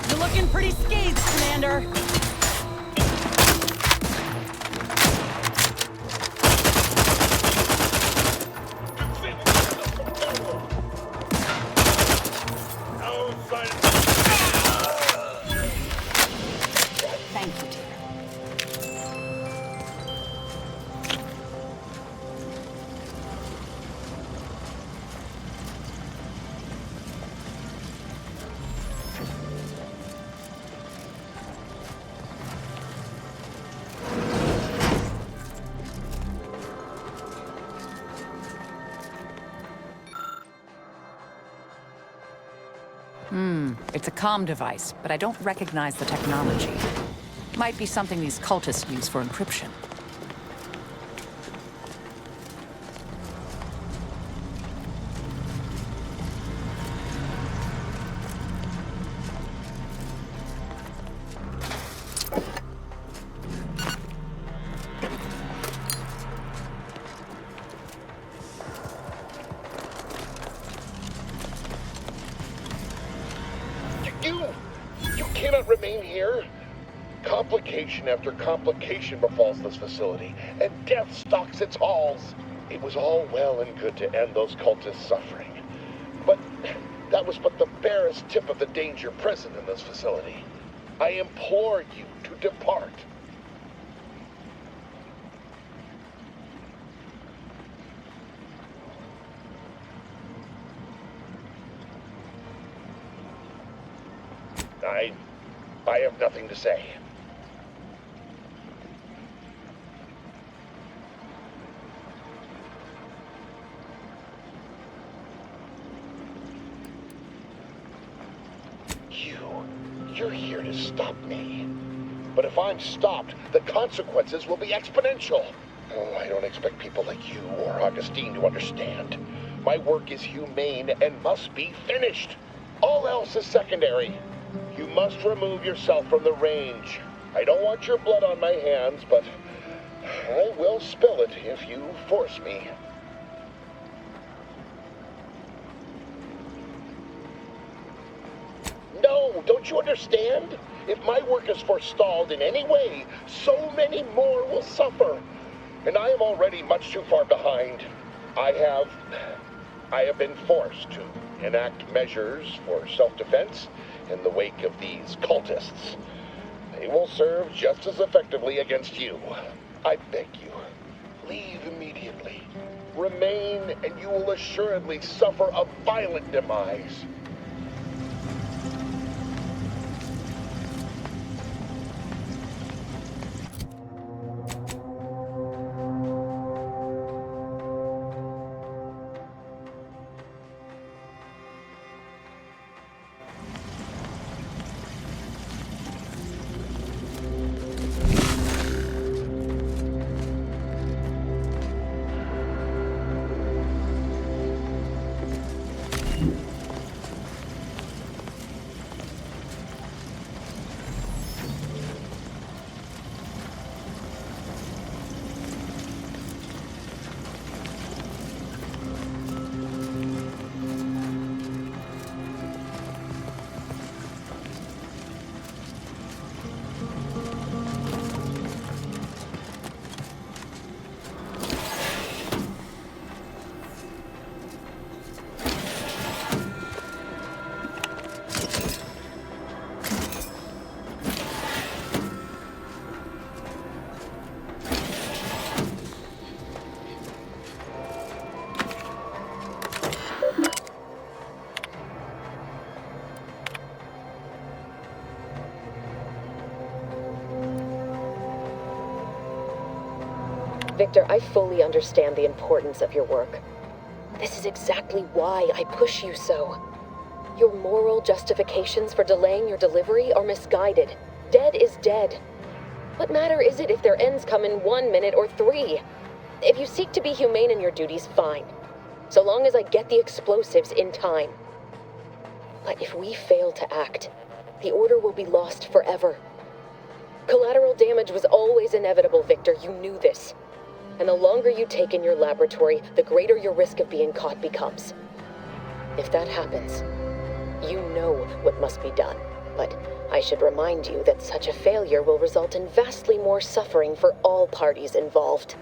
You're looking pretty scathed, Commander. It's a comm device, but I don't recognize the technology. Might be something these cultists use for encryption. You cannot remain here. Complication after complication befalls this facility, and death stalks its halls. It was all well and good to end those cultists' suffering, but that was but the barest tip of the danger present in this facility. I implore you to depart. I have nothing to say. You're here to stop me. But if I'm stopped, the consequences will be exponential. Oh, I don't expect people like you or Augustine to understand. My work is humane and must be finished. All else is secondary. You must remove yourself from the range. I don't want your blood on my hands, but I will spill it if you force me. No, don't you understand? If my work is forestalled in any way, so many more will suffer. And I am already much too far behind. I have been forced to enact measures for self-defense in the wake of these cultists. They will serve just as effectively against you. I beg you, leave immediately. Remain and you will assuredly suffer a violent demise. Victor, I fully understand the importance of your work. This is exactly why I push you so. Your moral justifications for delaying your delivery are misguided. Dead is dead. What matter is it if their ends come in 1 minute or 3? If you seek to be humane in your duties, fine. So long as I get the explosives in time. But if we fail to act, the order will be lost forever. Collateral damage was always inevitable, Victor. You knew this. And the longer you take in your laboratory, the greater your risk of being caught becomes. If that happens, you know what must be done. But I should remind you that such a failure will result in vastly more suffering for all parties involved.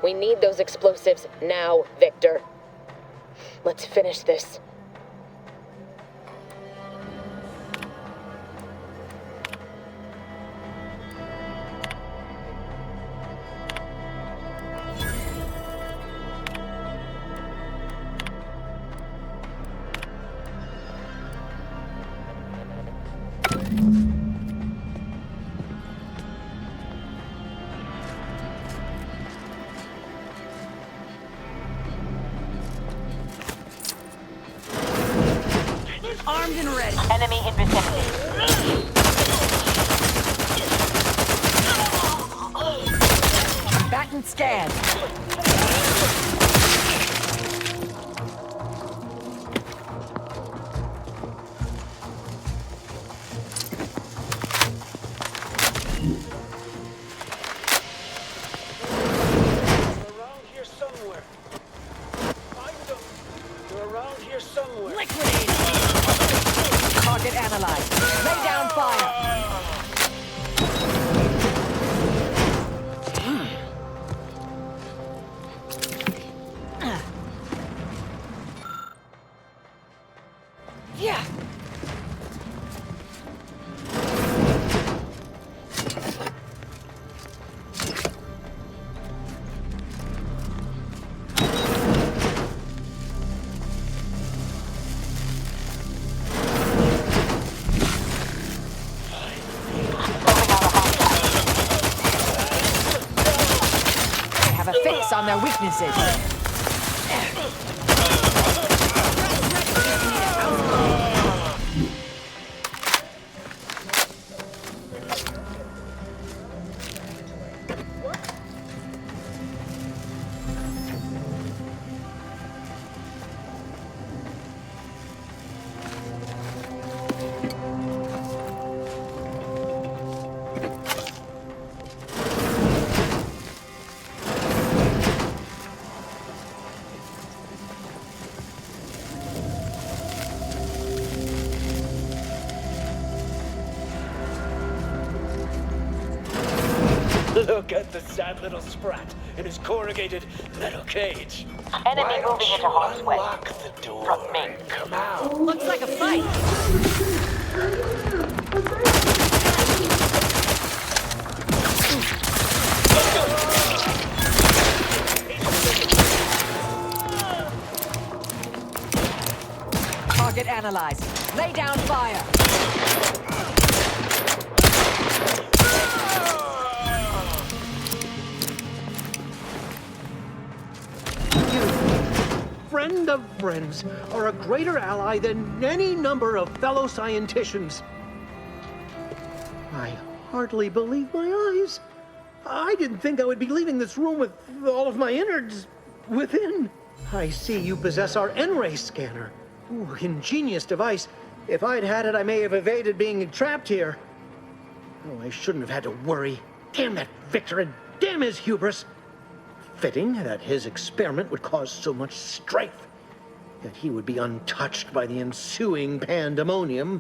We need those explosives now, Victor. Let's finish this. Armed and ready. Enemy in vicinity. Batten scan. Target analyzed. Lay down fire. Yeah. focus on their weaknesses. Look at the sad little sprat in his corrugated metal cage. Enemy moving into harm's way. Lock the door. From me. Come out. Looks like a fight. Target analyzed. Lay down fire. Friend of friends are a greater ally than any number of fellow scienticians. I hardly believe my eyes. I didn't think I would be leaving this room with all of my innards within. I see you possess our N-ray scanner. Ooh, ingenious device. If I'd had it, I may have evaded being trapped here. Oh, I shouldn't have had to worry. Damn that Victor and damn his hubris. Fitting that his experiment would cause so much strife, that he would be untouched by the ensuing pandemonium.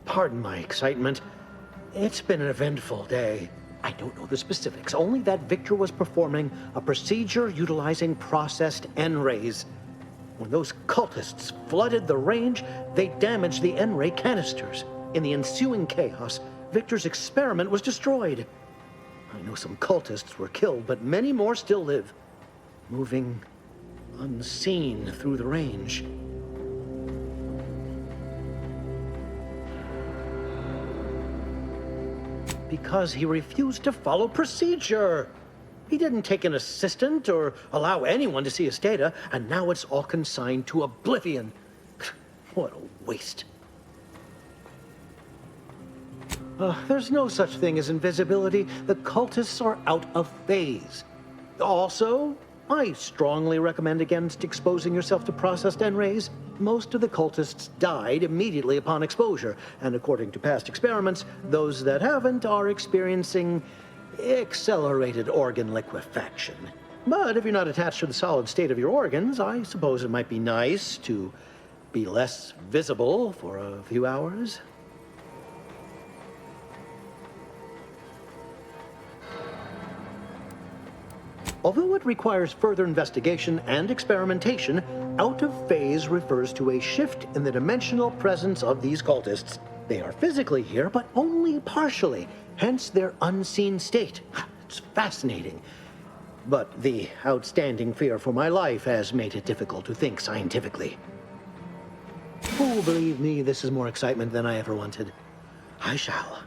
Pardon my excitement. It's been an eventful day. I don't know the specifics, only that Victor was performing a procedure utilizing processed N-rays. When those cultists flooded the range, they damaged the N-ray canisters. In the ensuing chaos, Victor's experiment was destroyed. I know some cultists were killed, but many more still live, moving unseen through the range. Because he refused to follow procedure. He didn't take an assistant or allow anyone to see his data, and now it's all consigned to oblivion. What a waste. There's no such thing as invisibility. The cultists are out of phase. Also, I strongly recommend against exposing yourself to processed N-rays. Most of the cultists died immediately upon exposure, and according to past experiments, those that haven't are experiencing accelerated organ liquefaction. But if you're not attached to the solid state of your organs, I suppose it might be nice to be less visible for a few hours. Although it requires further investigation and experimentation, out of phase refers to a shift in the dimensional presence of these cultists. They are physically here, but only partially, hence their unseen state. It's fascinating. But the outstanding fear for my life has made it difficult to think scientifically. Oh, believe me, this is more excitement than I ever wanted. I shall.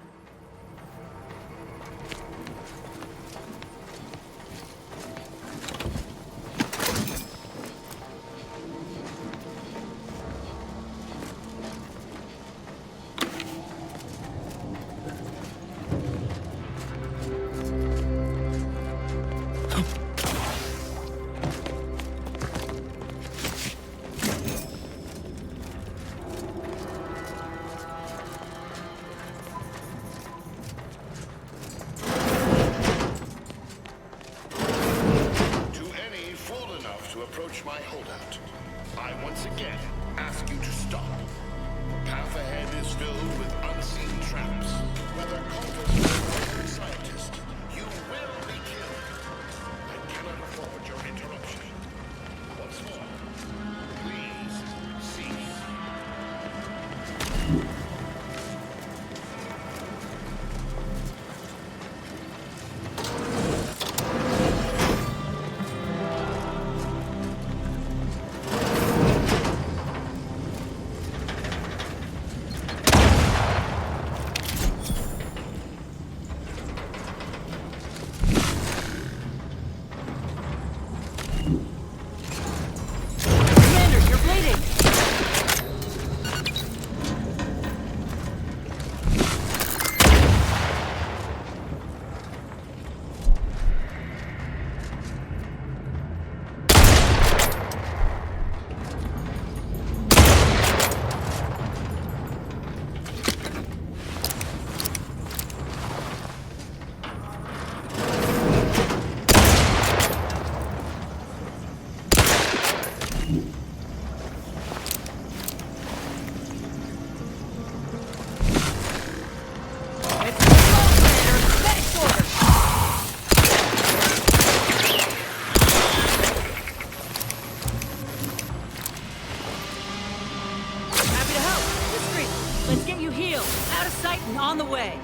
of sight and on the way.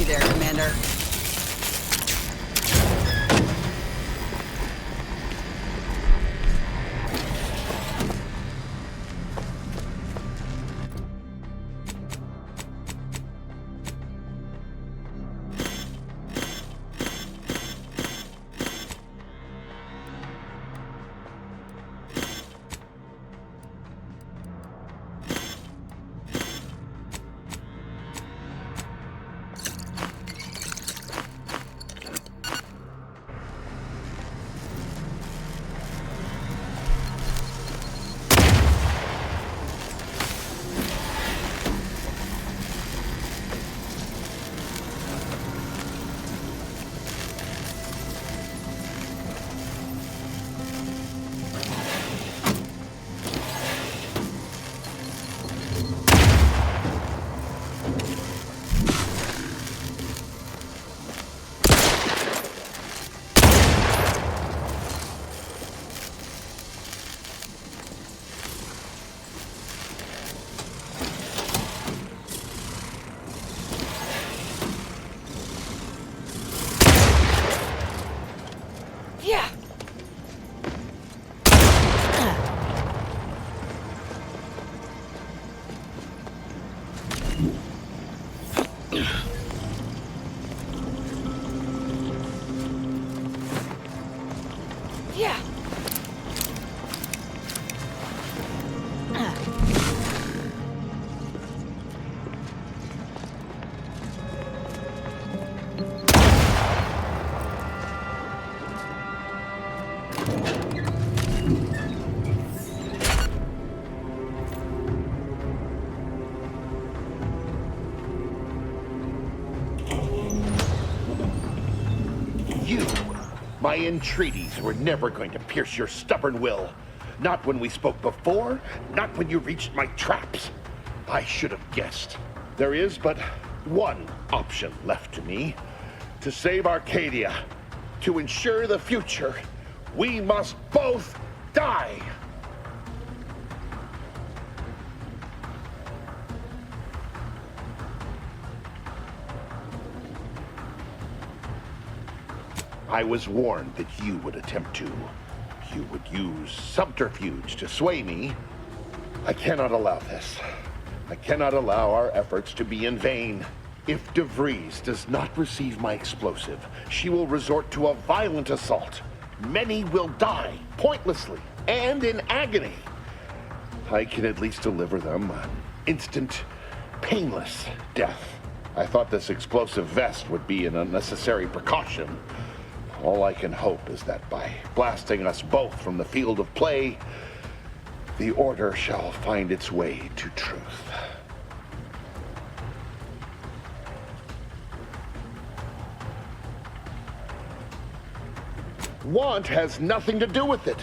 There, Commander. My entreaties were never going to pierce your stubborn will. Not when we spoke before, not when you reached my traps. I should have guessed. There is but one option left to me. To save Arcadia, to ensure the future, we must both die. I was warned that you would attempt to. You would use subterfuge to sway me. I cannot allow this. I cannot allow our efforts to be in vain. If DeVries does not receive my explosive, she will resort to a violent assault. Many will die, pointlessly, and in agony. I can at least deliver them an instant, painless death. I thought this explosive vest would be an unnecessary precaution. All I can hope is that by blasting us both from the field of play, the Order shall find its way to truth. Want has nothing to do with it.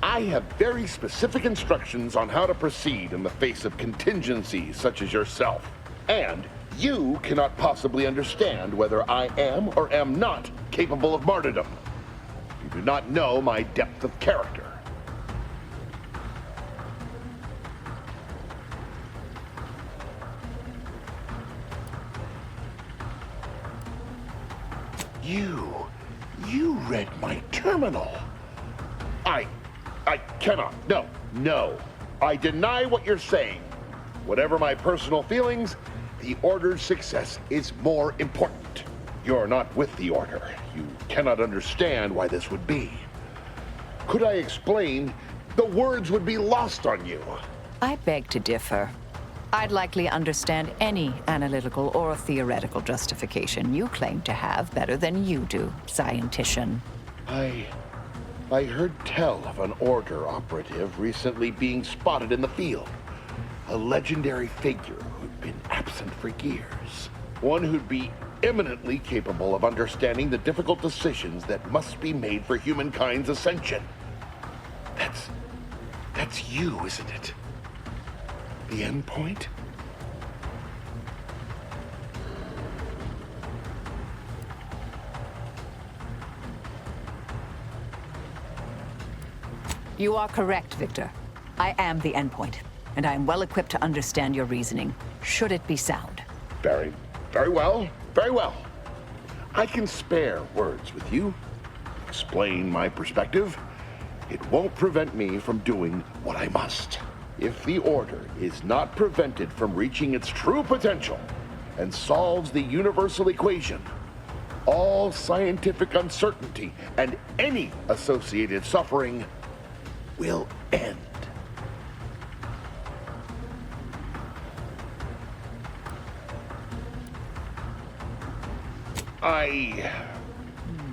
I have very specific instructions on how to proceed in the face of contingencies such as yourself. And you cannot possibly understand whether I am or am not capable of martyrdom. You do not know my depth of character. You read my terminal. I cannot. No. I deny what you're saying. Whatever my personal feelings, the Order's success is more important. You're not with the Order. You cannot understand why this would be. Could I explain? The words would be lost on you. I beg to differ. I'd likely understand any analytical or theoretical justification you claim to have better than you do, scientician. I heard tell of an Order operative recently being spotted in the field. A legendary figure who'd been absent for years. One who'd be eminently capable of understanding the difficult decisions that must be made for humankind's ascension. That's you, isn't it? The end point? You are correct, Victor. I am the endpoint, and I am well equipped to understand your reasoning, should it be sound. Very well. I can spare words with you. Explain my perspective. It won't prevent me from doing what I must. If the Order is not prevented from reaching its true potential and solves the universal equation, all scientific uncertainty and any associated suffering will end.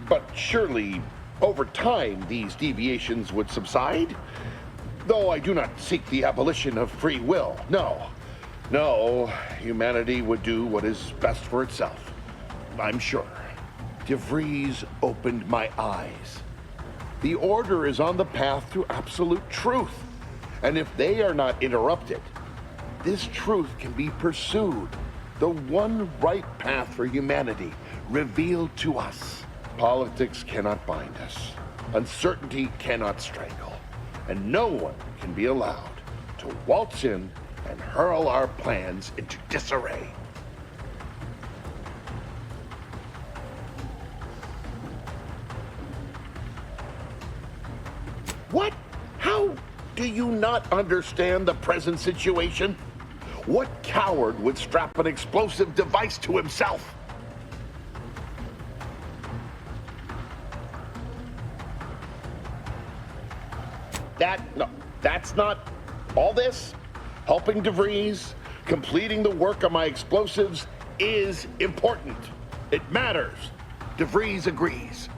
But surely, over time, these deviations would subside? Though I do not seek the abolition of free will, no, humanity would do what is best for itself, I'm sure. DeVries opened my eyes. The Order is on the path to absolute truth, and if they are not interrupted, this truth can be pursued, the one right path for humanity revealed to us. Politics cannot bind us, uncertainty cannot strangle, and no one can be allowed to waltz in and hurl our plans into disarray. What? How do you not understand the present situation? What coward would strap an explosive device to himself? That's not all this. Helping DeVries, completing the work on my explosives is important. It matters. DeVries agrees.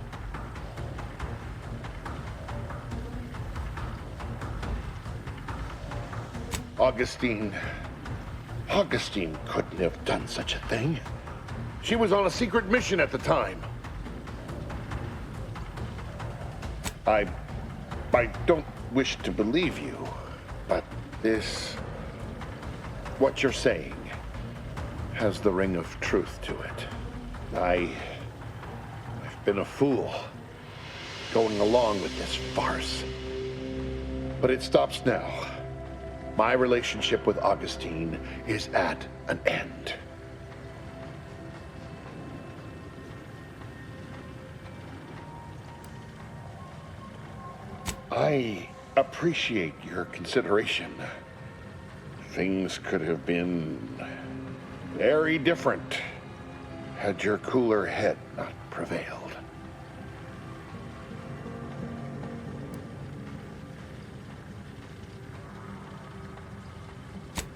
Augustine couldn't have done such a thing. She was on a secret mission at the time. I don't wish to believe you, but what you're saying has the ring of truth to it. I've been a fool going along with this farce. But it stops now. My relationship with Augustine is at an end. I appreciate your consideration. Things could have been very different had your cooler head not prevailed.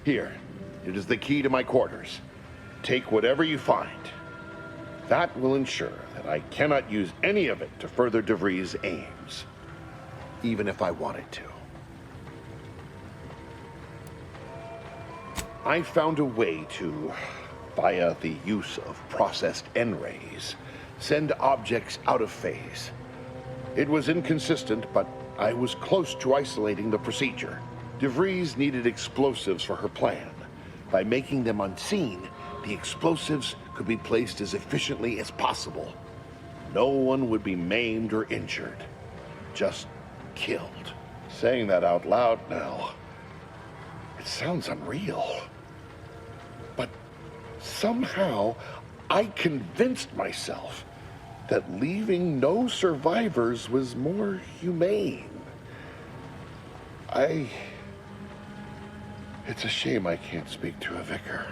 Here, it is the key to my quarters. Take whatever you find. That will ensure that I cannot use any of it to further DeVries' aims, even if I wanted to. I found a way to, via the use of processed N-rays, send objects out of phase. It was inconsistent, but I was close to isolating the procedure. DeVries needed explosives for her plan. By making them unseen, the explosives could be placed as efficiently as possible. No one would be maimed or injured, just killed. Saying that out loud now, it sounds unreal. But somehow, I convinced myself that leaving no survivors was more humane. It's a shame I can't speak to a vicar.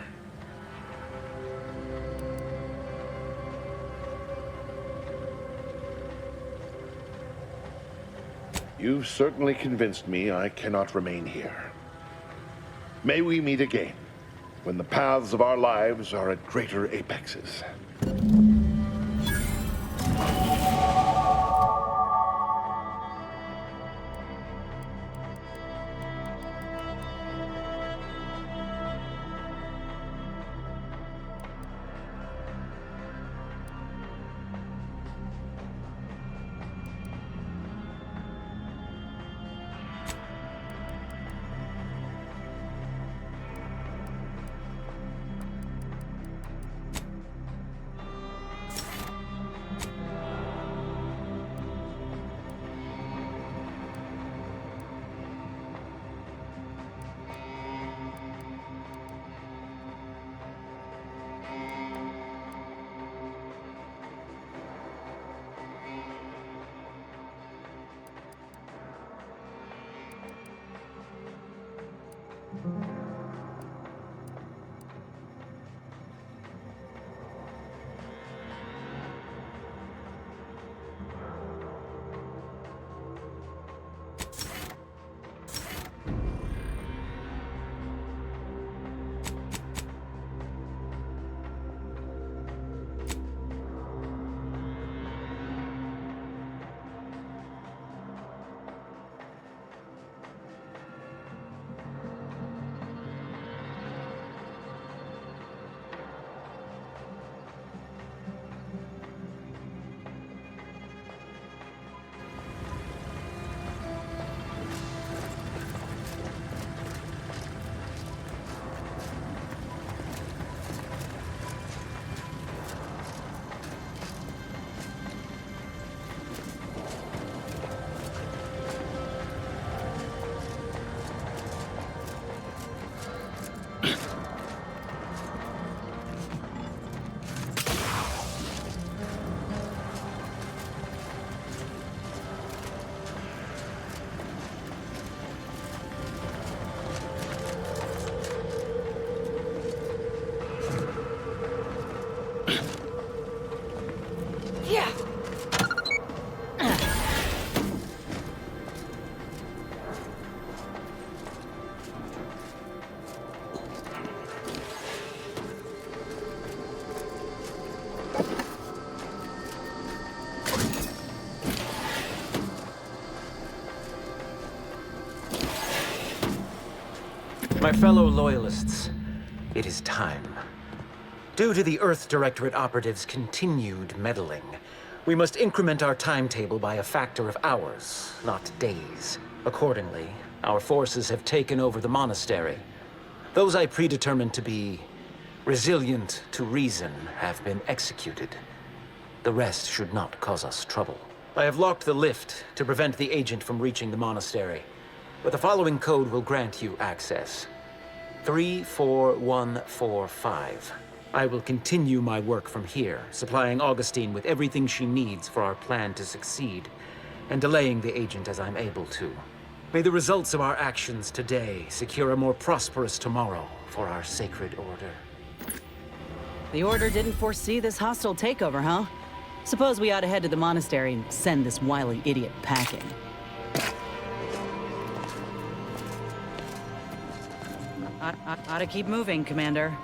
You've certainly convinced me I cannot remain here. May we meet again, when the paths of our lives are at greater apexes. My fellow Loyalists, it is time. Due to the Earth Directorate operatives' continued meddling, we must increment our timetable by a factor of hours, not days. Accordingly, our forces have taken over the monastery. Those I predetermined to be resilient to reason have been executed. The rest should not cause us trouble. I have locked the lift to prevent the agent from reaching the monastery, but the following code will grant you access. 34145. I will continue my work from here, supplying Augustine with everything she needs for our plan to succeed, and delaying the agent as I'm able to. May the results of our actions today secure a more prosperous tomorrow for our sacred order. The Order didn't foresee this hostile takeover, huh? Suppose we ought to head to the monastery and send this wily idiot packing. Ought to keep moving, Commander.